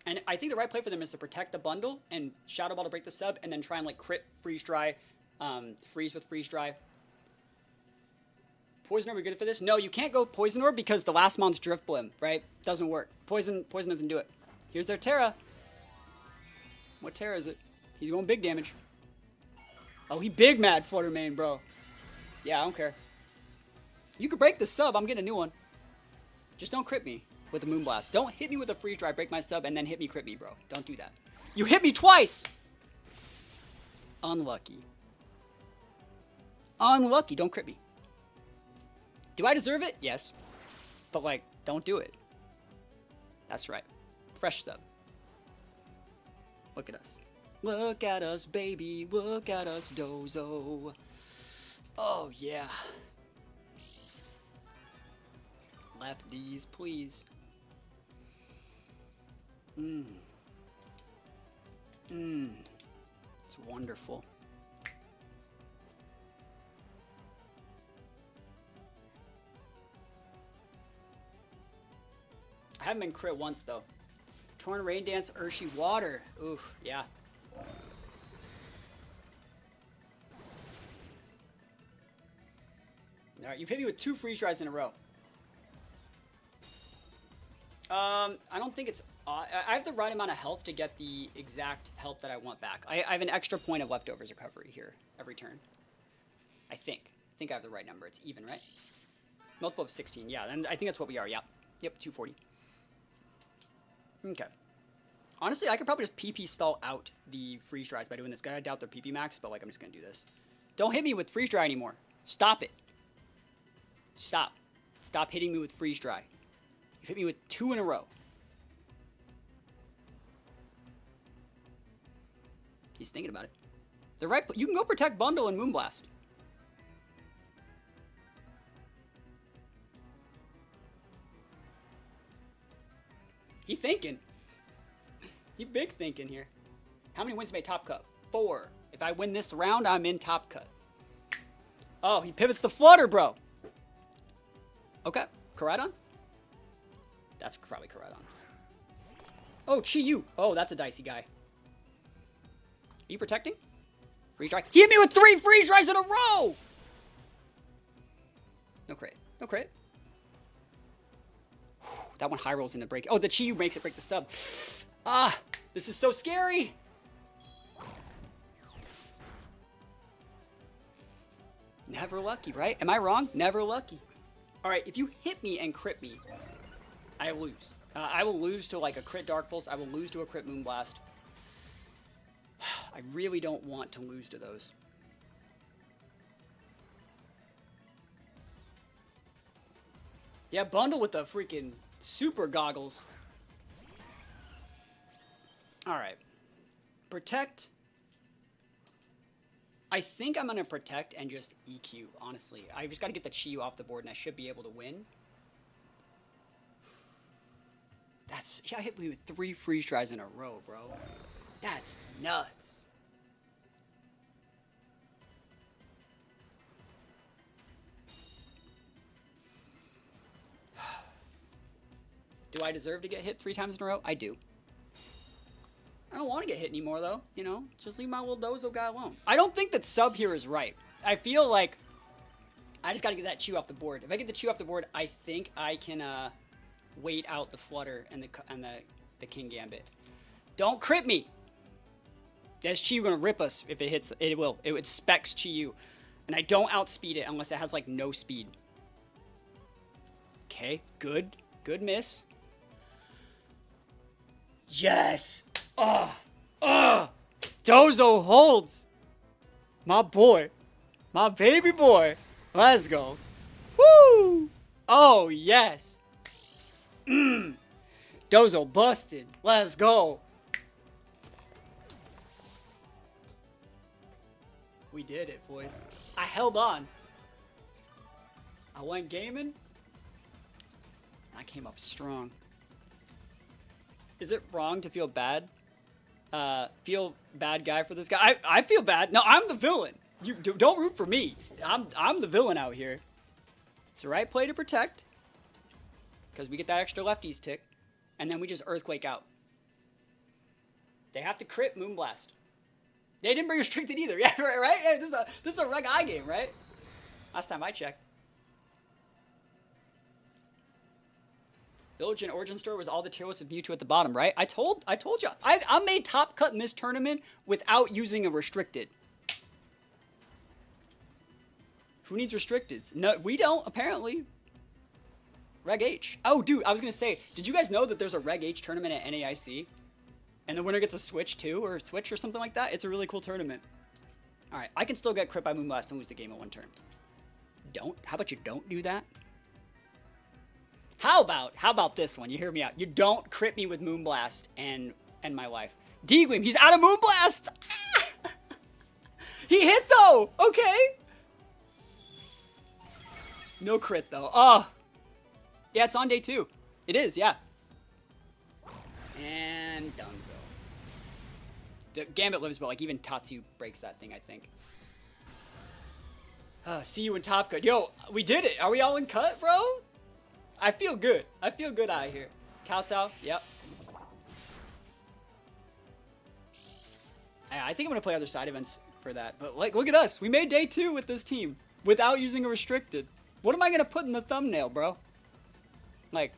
And I think the right play for them is to protect the bundle and Shadow Ball to break the sub and then try and like crit, freeze dry, freeze with freeze dry. Poison Orb, are good for this? No, you can't go Poison Orb because the last mon's Drift Blim, right? Doesn't work. Poison doesn't do it. Here's their Terra. What Terra is it? He's going big damage. Oh, he big mad Flutter Mane, bro. Yeah, I don't care. You could break the sub. I'm getting a new one. Just don't crit me with the Moonblast. Don't hit me with a freeze dry, break my sub, and then hit me, crit me, bro. Don't do that. You hit me twice! Unlucky. Unlucky. Don't crit me. Do I deserve it? Yes. But, like, don't do it. That's right. Fresh sub. Look at us. Look at us, baby. Look at us, Dozo. Oh, yeah. Lefties, please. It's wonderful. I haven't been crit once, though. Torn Rain Dance, Urshi Water. Oof, yeah. Alright, you've hit me with 2 freeze dries in a row. I don't think it's... I have the right amount of health to get the exact health that I want back. I have an extra point of leftovers recovery here every turn. I think I have the right number. It's even, right? Multiple of 16, yeah. And I think that's what we are, yeah. Yep, 240. Okay. Honestly, I could probably just PP stall out the freeze dries by doing this. I doubt they're PP max, but like I'm just gonna do this. Don't hit me with freeze dry anymore. Stop it. Stop. Stop hitting me with freeze dry. You hit me with 2 in a row. He's thinking about it. The right. You can go protect bundle and Moonblast. He thinking. He big thinking here. How many wins made top cut? 4. If I win this round, I'm in top cut. Oh, he pivots the Flutter, bro. Okay. Koraidon? That's probably Koraidon. Oh, Chi-Yu. Oh, that's a dicey guy. Are you protecting? Freeze dry. He hit me with 3 freeze dries in a row! No crit. No crit. That one high rolls into break. Oh, the Chi-Yu makes it break the sub. Ah, this is so scary. Never lucky, right? Am I wrong? Never lucky. All right, if you hit me and crit me, I lose. I will lose to like a crit Dark Pulse. I will lose to a crit Moonblast. I really don't want to lose to those. Yeah, bundle with the freaking super goggles. Alright. Protect. I think I'm going to protect and just EQ, honestly. I just got to get the Chi-Yu off the board and I should be able to win. That's... Yeah, I hit me with 3 freeze dries in a row, bro. That's nuts. Do I deserve to get hit 3 times in a row? I do. I don't want to get hit anymore, though. You know, just leave my little Dozo guy alone. I don't think that sub here is right. I feel like I just got to get that Chew off the board. If I get the Chew off the board, I think I can wait out the Flutter and the Kingambit. Don't crit me. That's Chi-Yu gonna rip us if it hits. It will. It specs Chi-Yu. And I don't outspeed it unless it has like no speed. Okay, good. Good miss. Yes! Dozo holds! My boy. My baby boy. Let's go. Woo! Oh, yes. Dozo busted. Let's go. We did it, boys. I held on. I went gaming. I came up strong. Is it wrong to feel bad? Feel bad guy for this guy? I feel bad. No, I'm the villain. You don't root for me. I'm the villain out here. It's the right play to protect. Because we get that extra lefties tick. And then we just Earthquake out. They have to crit Moonblast. They didn't bring restricted either. Yeah, right? Yeah, this is a Reg I game, right? Last time I checked. Village and Origin Store was all the tier lists of Mewtwo at the bottom, right? I told you. I made top cut in this tournament without using a restricted. Who needs restricteds? No, we don't, apparently. Reg H. Oh, dude, I was going to say, did you guys know that there's a Reg H tournament at NAIC? And the winner gets a Switch too, or Switch or something like that? It's a really cool tournament. Alright, I can still get crit by Moonblast and lose the game in one turn. How about you don't do that? How about this one? You hear me out. You don't crit me with Moonblast and my life. D-Gleam, he's out of Moonblast! Ah! He hit though! Okay! No crit though. Oh! Yeah, it's on day 2. It is, yeah. And donezo. The Gambit lives, but like even Tatsu breaks that thing, I think. See you in top cut. Yo, we did it! Are we all in cut, bro? I feel good. I feel good out here. Kowtow, yep. I think I'm gonna play other side events for that. But like, look at us. We made day 2 with this team without using a restricted. What am I gonna put in the thumbnail, bro? Like,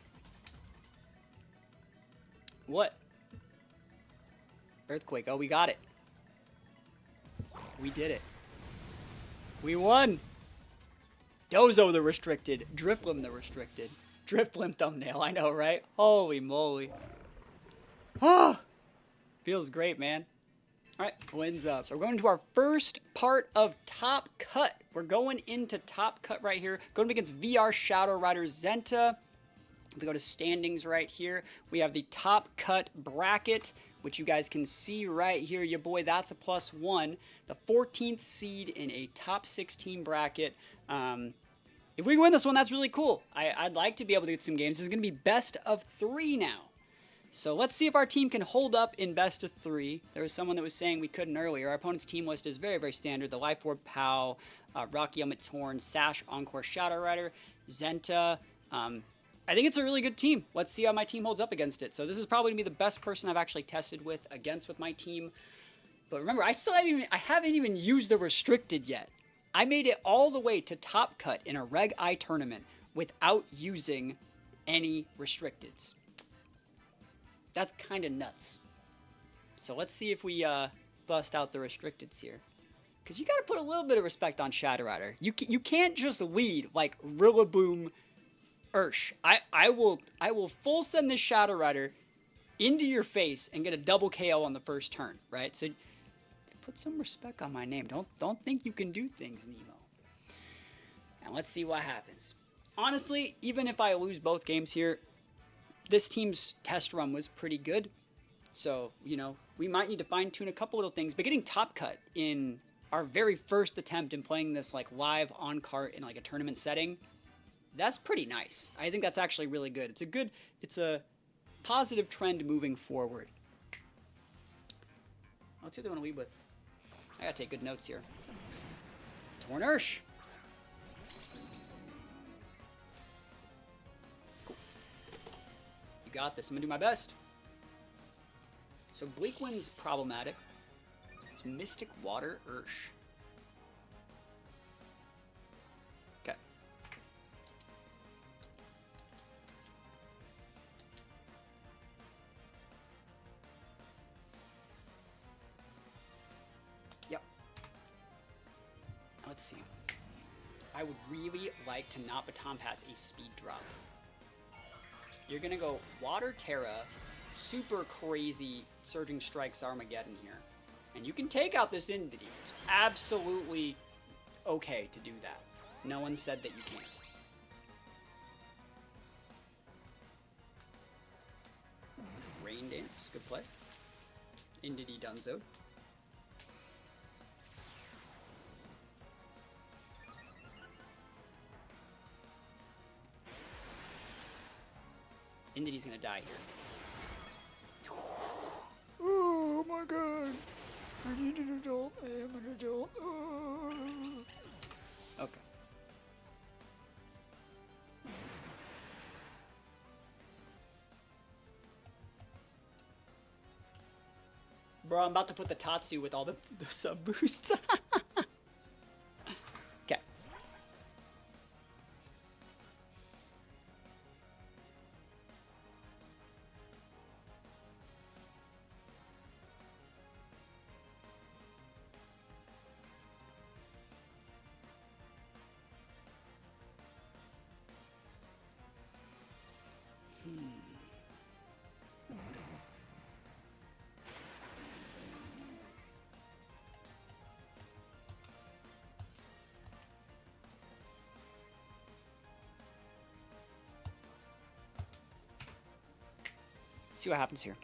what? Earthquake. Oh, we got it. We did it. We won. Dozo the restricted. Driplim the restricted. Driplim thumbnail. I know, right? Holy moly. Oh, feels great, man. All right, wins up. So we're going to our first part of Top Cut. We're going into Top Cut right here. Going against VR Shadow Rider Zenta. If we go to standings right here, we have the Top Cut bracket, which you guys can see right here. Your boy, THATSAplusONE, the 14th seed in a top 16 bracket. If we win this one, that's really cool. I'd like to be able to get some games. This is going to be best of 3 now. So let's see if our team can hold up in best of 3. There was someone that was saying we couldn't earlier. Our opponent's team list is very, very standard. The Life Orb Pow, Rocky Helmet's Horn, Sash, Encore Shadow Rider, Zenta. I think it's a really good team. Let's see how my team holds up against it. So this is probably going to be the best person I've actually tested with my team. But remember, I haven't even used the restricted yet. I made it all the way to Top Cut in a Reg I tournament without using any restricteds. That's kind of nuts. So let's see if we bust out the restricteds here. Because you got to put a little bit of respect on Shadow Rider. You can't just lead like Rillaboom Ursh. I will full send this Shadow Rider into your face and get a double KO on the first turn, right? So put some respect on my name. Don't think you can do things, Nemo. And let's see what happens. Honestly, even if I lose both games here, this team's test run was pretty good. So, you know, we might need to fine-tune a couple little things. But getting Top Cut in our very first attempt in playing this like live on cart in like a tournament setting, that's pretty nice. I think that's actually really good. It's a positive trend moving forward. Let's see what they want to lead with. I gotta take good notes here. Tornursh. Cool. You got this. I'm gonna do my best. So Bleakwind's problematic. It's Mystic Water Ursh. Okay. Yep. Let's see. I would really like to not baton pass a speed drop. You're gonna go Water Terra, super crazy Surging Strikes Armageddon here. And you can take out this Indity. It's absolutely okay to do that. No one said that you can't. Rain Dance, good play. Indity Dunzoed. Indity's gonna die here. Bro, I'm about to put the Tatsu with all the sub boosts. Okay. See what happens here.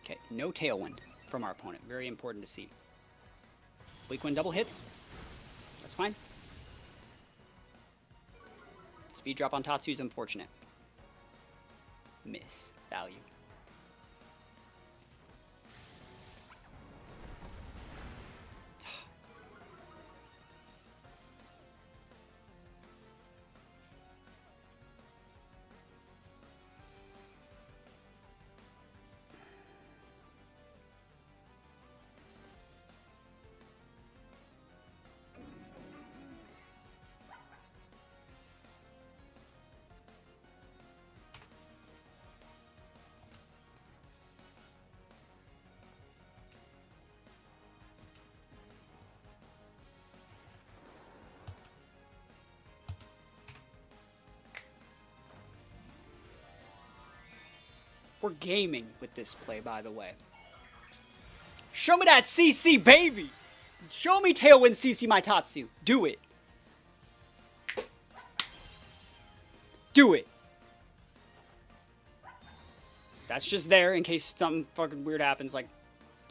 Okay, no Tailwind from our opponent. Very important to see. Bleak Wind double hits. That's fine. Speed drop on Tatsu is unfortunate. Miss value. We're gaming with this play, by the way. Show me that CC, baby! Show me Tailwind CC my Tatsu. Do it. Do it. That's just there in case something fucking weird happens. Like,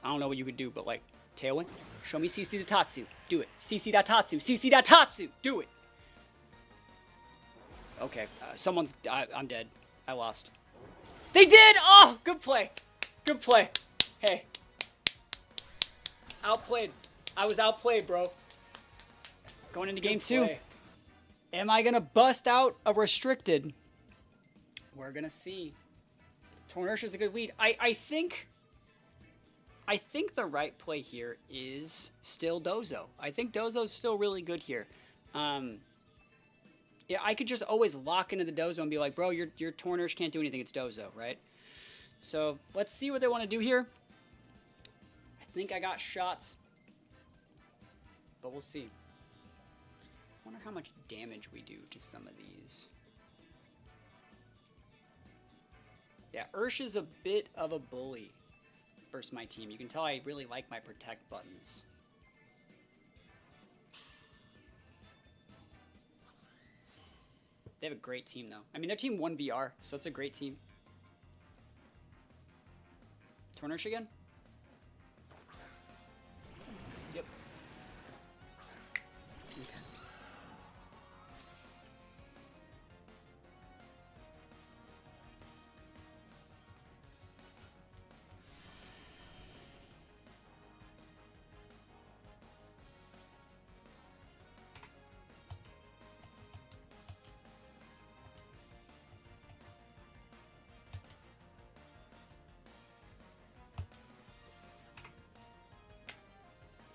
I don't know what you could do, but like, Tailwind, show me CC the Tatsu. Do it. CC that Tatsu. CC that Tatsu. Do it. Okay, I'm dead. I lost. They did! Oh, good play. Good play. Hey. Outplayed. I was outplayed, bro. Going into game 2. Am I going to bust out a restricted? We're going to see. Tornursh is a good lead. I think the right play here is still Dozo. I think Dozo's still really good here. Yeah, I could just always lock into the Dozo and be like, bro, your Tornursh can't do anything. It's Dozo, right? So let's see what they want to do here. I think I got shots, but we'll see. I wonder how much damage we do to some of these. Yeah, Ursh is a bit of a bully versus my team. You can tell I really like my protect buttons. They have a great team, though. I mean, their team won VR, so it's a great team. Tornursh again? Yep. Okay.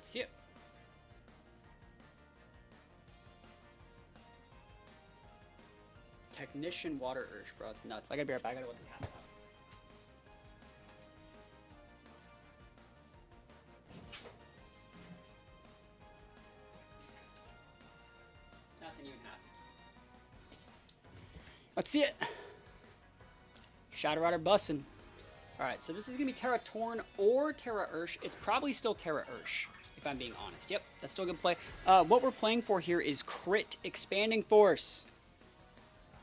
See it. Technician Water Ursh, bro. It's nuts. I gotta be right back. I gotta let the cats out. Nothing even happened. Let's see it. Shadow Rider bussin'. Alright, so this is gonna be Terra Torn or Terra Ursh. It's probably still Terra Ursh, if I'm being honest. Yep, that's still a good play. What we're playing for here is crit expanding force.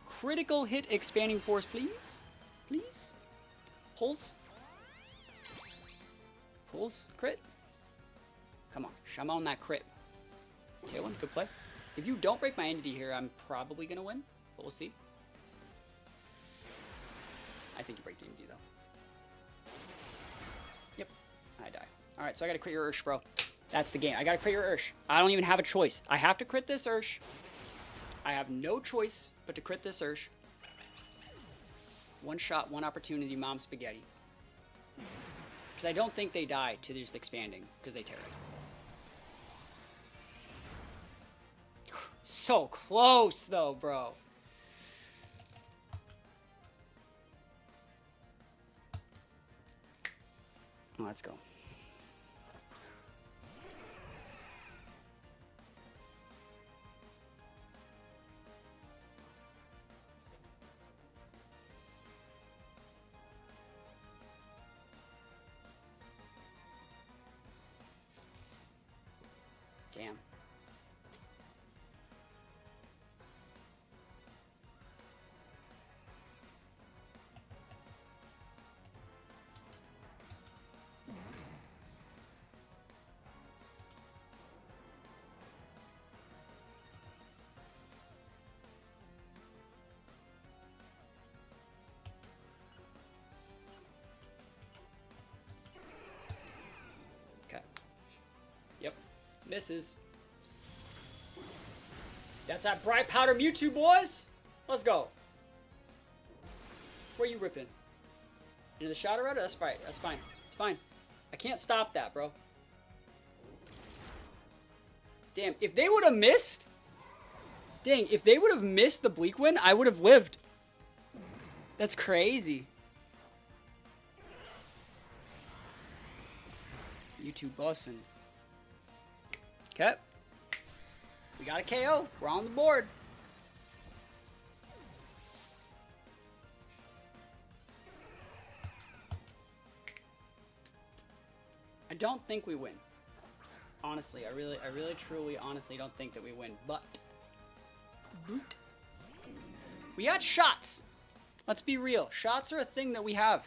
Critical hit expanding force, please. Please. Pulls. Pulls. Crit. Come on. I'm on that crit. Tailwind. Good play. If you don't break my entity here, I'm probably going to win. But we'll see. I think you break the entity, though. Yep. I die. Alright, so I got to crit your Ursh, bro. That's the game. I got to crit your Ursh. I don't even have a choice. I have to crit this Ursh. I have no choice but to crit this Ursh. One shot, one opportunity, mom spaghetti. Because I don't think they die to just expanding, because they tear it. So close, though, bro. Let's go. Damn. Yep. Misses. That's that bright powder Mewtwo, boys. Let's go. Where you ripping? Into the Shadow Rider? That's right. That's fine. It's fine. I can't stop that, bro. Damn, if they would have missed... Dang, if they would have missed the Bleak Wind, I would have lived. That's crazy. YouTube bussin'. Okay. We got a KO. We're on the board. I don't think we win. Honestly, I really, truly, honestly don't think that we win. But we got shots. Let's be real. Shots are a thing that we have.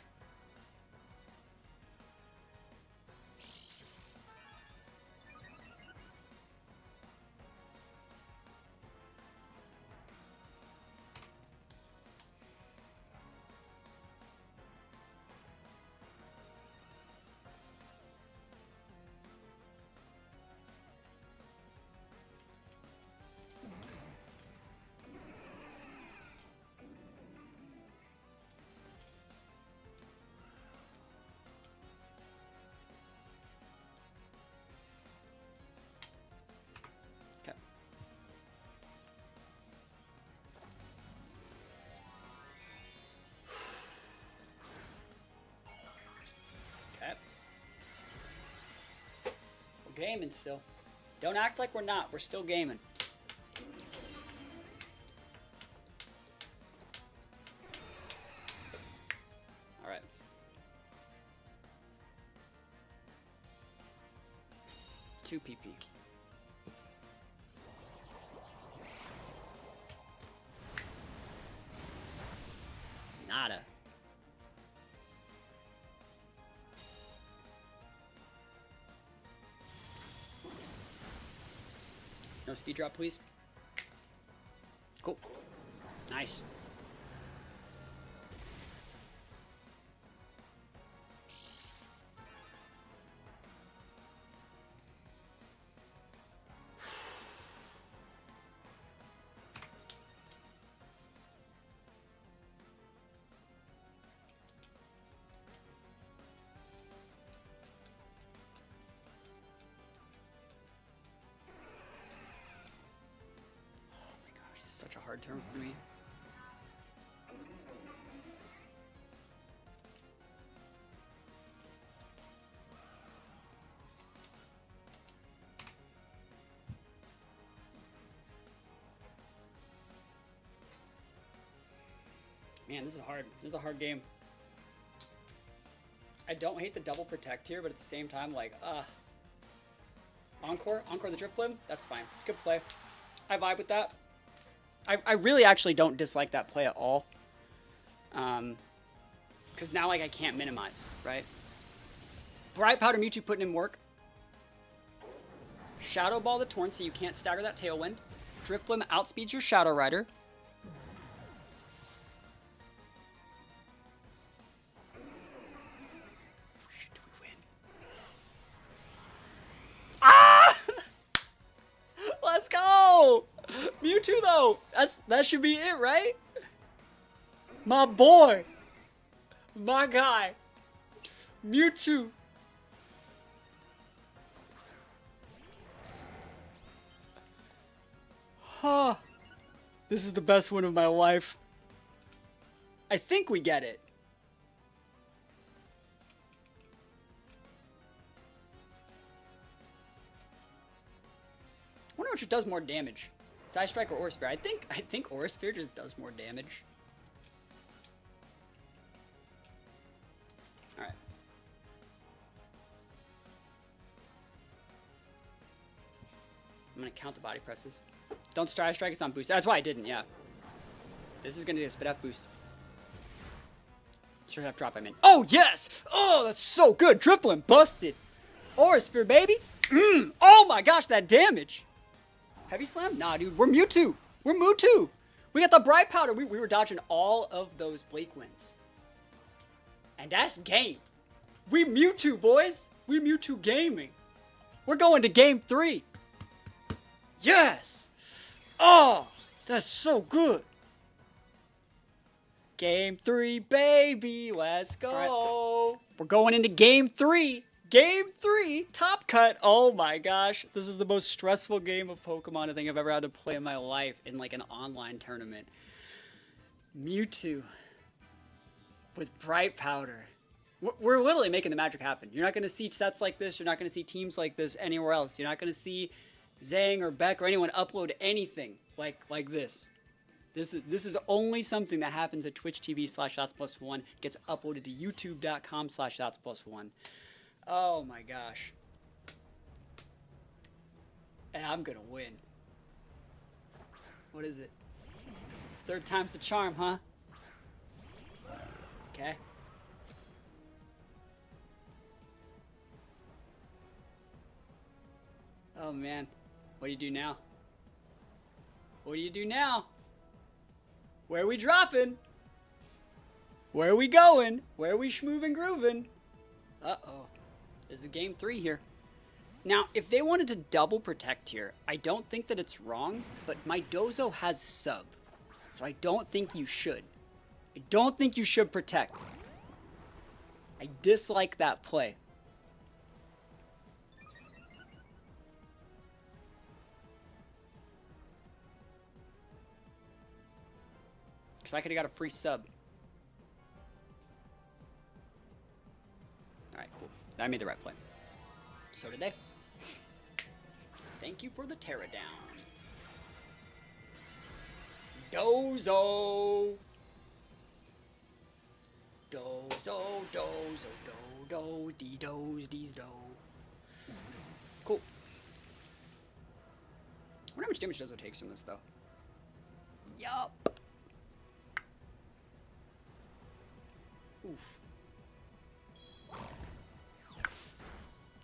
Gaming still. Don't act like we're not. We're still gaming. All right. Two PP. Nada. No speed drop, please. Cool. Nice. Such a hard term for me. Man, this is hard. This is a hard game. I don't hate the double protect here, but at the same time, like, Encore the Drift Flame, that's fine. Good play. I vibe with that. I really actually don't dislike that play at all. Because now, like, I can't minimize, right? Bright Powder Mewtwo putting in work. Shadow Ball the Torn so you can't stagger that Tailwind. Drift Flame outspeeds your Shadow Rider. Do we win? Ah! Let's go! Mewtwo though, that should be it, right? My boy, My guy. Mewtwo. Huh. This is the best win of my life. I think we get it. I wonder which does more damage. Side Strike or Aura Sphere? I think Aura Sphere just does more damage. Alright. I'm gonna count the body presses. Don't Side Strike, it's on boost. That's why I didn't, yeah. This is gonna do a spit F boost. Sure have drop, I mean. Oh, yes! Oh, that's so good! Dripling, busted! Aura Sphere, baby! Oh my gosh, that damage! Heavy Slam? Nah, dude, we're Mewtwo! We're Mewtwo! We got the Bright Powder! We were dodging all of those Blake wins. And that's game! We Mewtwo, boys! We Mewtwo gaming! We're going to game 3! Yes! Oh, that's so good! Game 3, baby! Let's go! Right. We're going into game 3! Game 3, Top Cut. Oh my gosh, this is the most stressful game of Pokemon I think I've ever had to play in my life in like an online tournament. Mewtwo with Bright Powder. We're literally making the magic happen. You're not going to see sets like this. You're not going to see teams like this anywhere else. You're not going to see Zhang or Beck or anyone upload anything like this. This is only something that happens at Twitch TV/THATSAplusONE, gets uploaded to YouTube.com/THATSAplusONE. Oh my gosh. And I'm gonna win. What is it? Third time's the charm, huh? Okay. Oh man. What do you do now? What do you do now? Where are we dropping? Where are we going? Where are we schmoovin' groovin'? Uh-oh. This is game 3 here. Now, if they wanted to double protect here, I don't think that it's wrong, but my Dozo has sub. So I don't think you should. I don't think you should protect. I dislike that play. Because I could have got a free sub. Alright, cool. I made the right play. So did they. Thank you for the Terra down. Dozo! Dozo, dozo, do, dee doze, dees do. Cool. I wonder how much damage Dozo takes from this, though. Yup. Oof.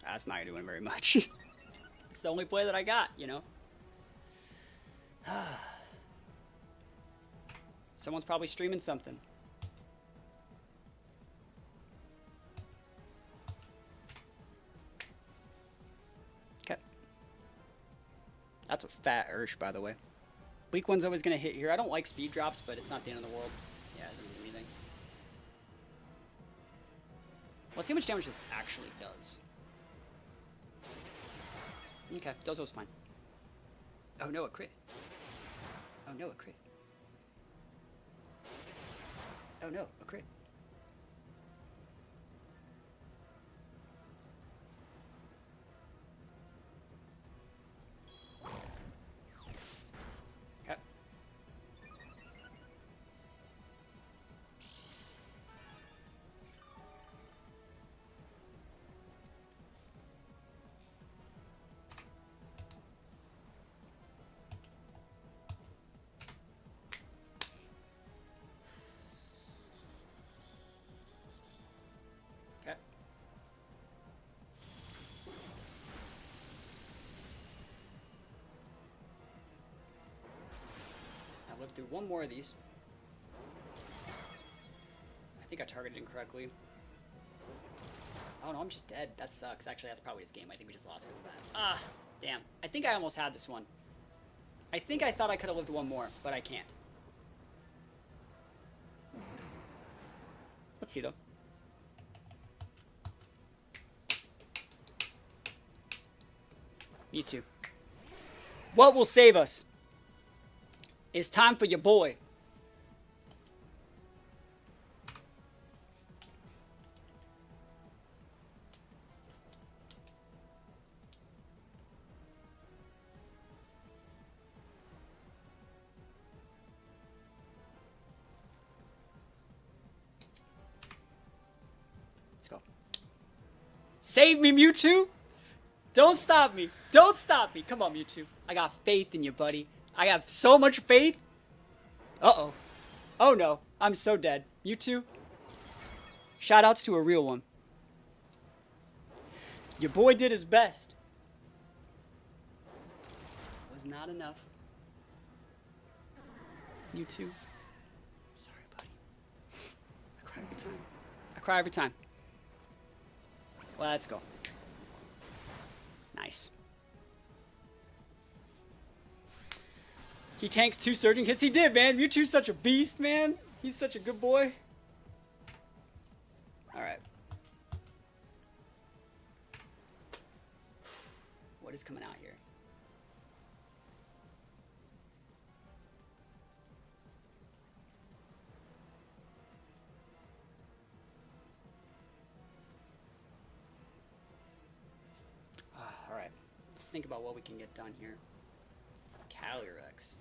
That's not doing very much. It's the only play that I got, you know? Someone's probably streaming something. Okay. That's a fat Ursh, by the way. Weak one's always going to hit here. I don't like speed drops, but it's not the end of the world. Yeah, it doesn't do anything. Let's see how much damage this actually does. Okay, Dozo's fine. Oh no, a crit. Oh no, a crit. Oh no, a crit. Okay. Lived through one more of these. I think I targeted incorrectly. Oh no, I'm just dead. That sucks. Actually, that's probably his game. I think we just lost because of that. Ah, damn. I think I almost had this one. I think I thought I could have lived one more, but I can't. Let's see though. Mewtwo. What will save us? It's time for your boy. Let's go. Save me, Mewtwo! Don't stop me. Don't stop me. Come on, Mewtwo. I got faith in you, buddy. I have so much faith. Uh-oh. Oh, no. I'm so dead. Mewtwo. Shoutouts to a real one. Your boy did his best. Was not enough. Mewtwo. Sorry, buddy. I cry every time. I cry every time. Let's go. Nice. He tanks 2 surging hits. He did, man. Mewtwo's such a beast, man. He's such a good boy. Alright. What is coming out here? Alright. Let's think about what we can get done here. Calyrex.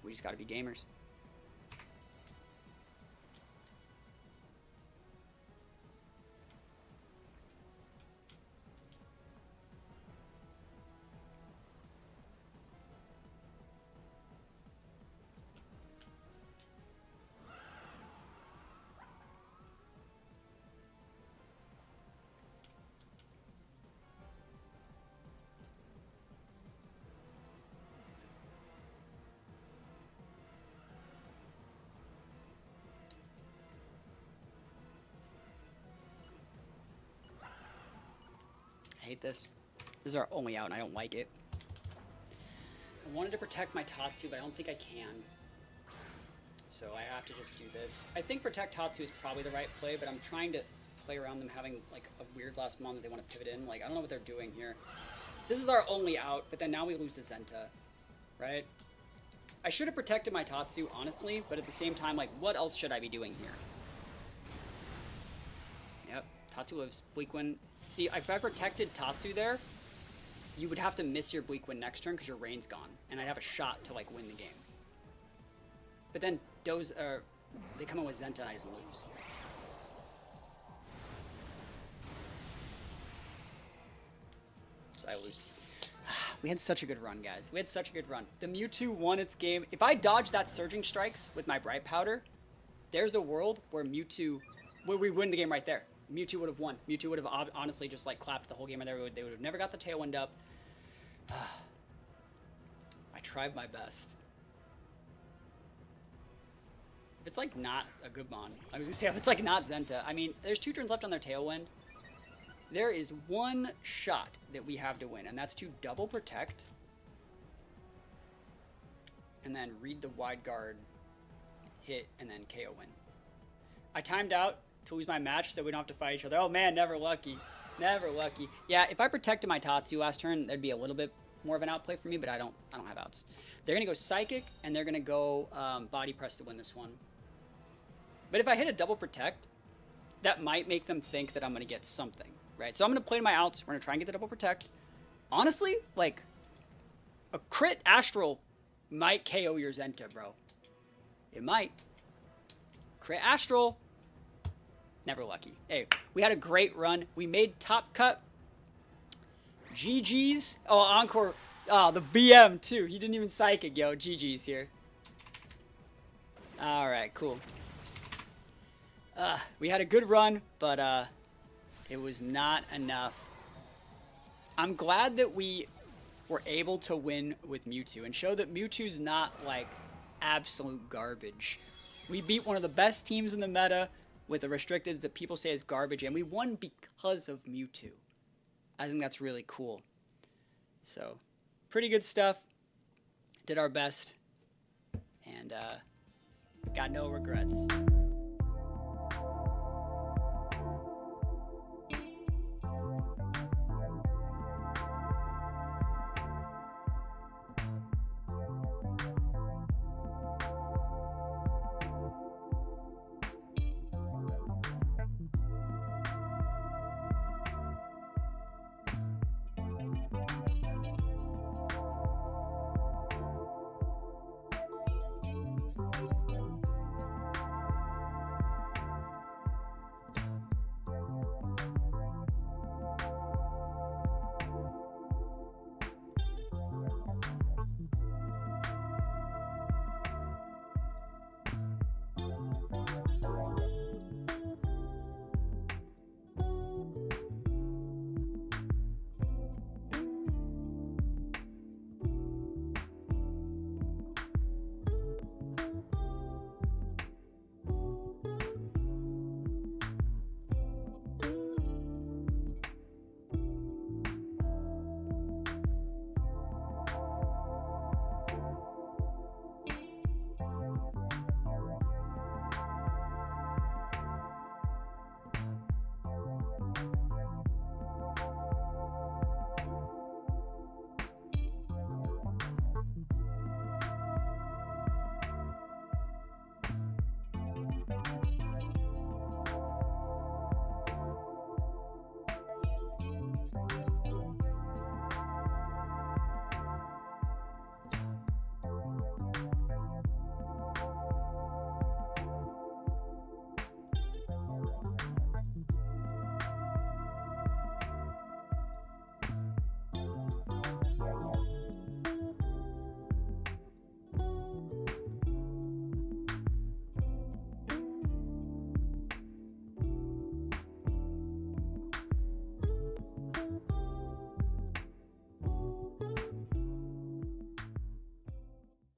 We just gotta be gamers. I hate this. This is our only out, and I don't like it. I wanted to protect my Tatsu, but I don't think I can. So I have to just do this. I think Protect Tatsu is probably the right play, but I'm trying to play around them having like a weird last mon that they want to pivot in. Like, I don't know what they're doing here. This is our only out, but then now we lose to Zenta, right? I should have protected my Tatsu, honestly, but at the same time, like, what else should I be doing here? Yep, Tatsu lives. Bleakwind. See, if I protected Tatsu there, you would have to miss your Bleakwind next turn because your Rain's gone, and I'd have a shot to, like, win the game. But then those they come in with Zenta and I just lose. So I lose. We had such a good run, guys. We had such a good run. The Mewtwo won its game. If I dodged that Surging Strikes with my Bright Powder, there's a world where we win the game right there. Mewtwo would have won. Mewtwo would have honestly just like clapped the whole game right there. They would have never got the Tailwind up. I tried my best. It's like not a good mon. I was gonna say, if it's like not Zenta. I mean, there's 2 turns left on their Tailwind. There is one shot that we have to win, and that's to double protect. And then read the wide guard, hit, and then KO win. I timed out to lose my match so we don't have to fight each other. Oh man, never lucky. Never lucky. Yeah, if I protected my Tatsu last turn, there'd be a little bit more of an outplay for me, but I don't have outs. They're gonna go Psychic, and they're gonna go Body Press to win this one. But if I hit a double protect, that might make them think that I'm gonna get something, right? So I'm gonna play my outs. We're gonna try and get the double protect. Honestly, like, a crit Astral might KO your Zenta, bro. It might. Crit Astral. Never lucky. Hey, we had a great run. We made top cut. GG's. Oh, Encore. Oh, the BM, too. He didn't even Psychic, yo. GG's here. All right, cool. We had a good run, but it was not enough. I'm glad that we were able to win with Mewtwo and show that Mewtwo's not, like, absolute garbage. We beat one of the best teams in the meta with a restricted that people say is garbage, and we won because of Mewtwo. I think that's really cool. So, pretty good stuff. Did our best. And got no regrets.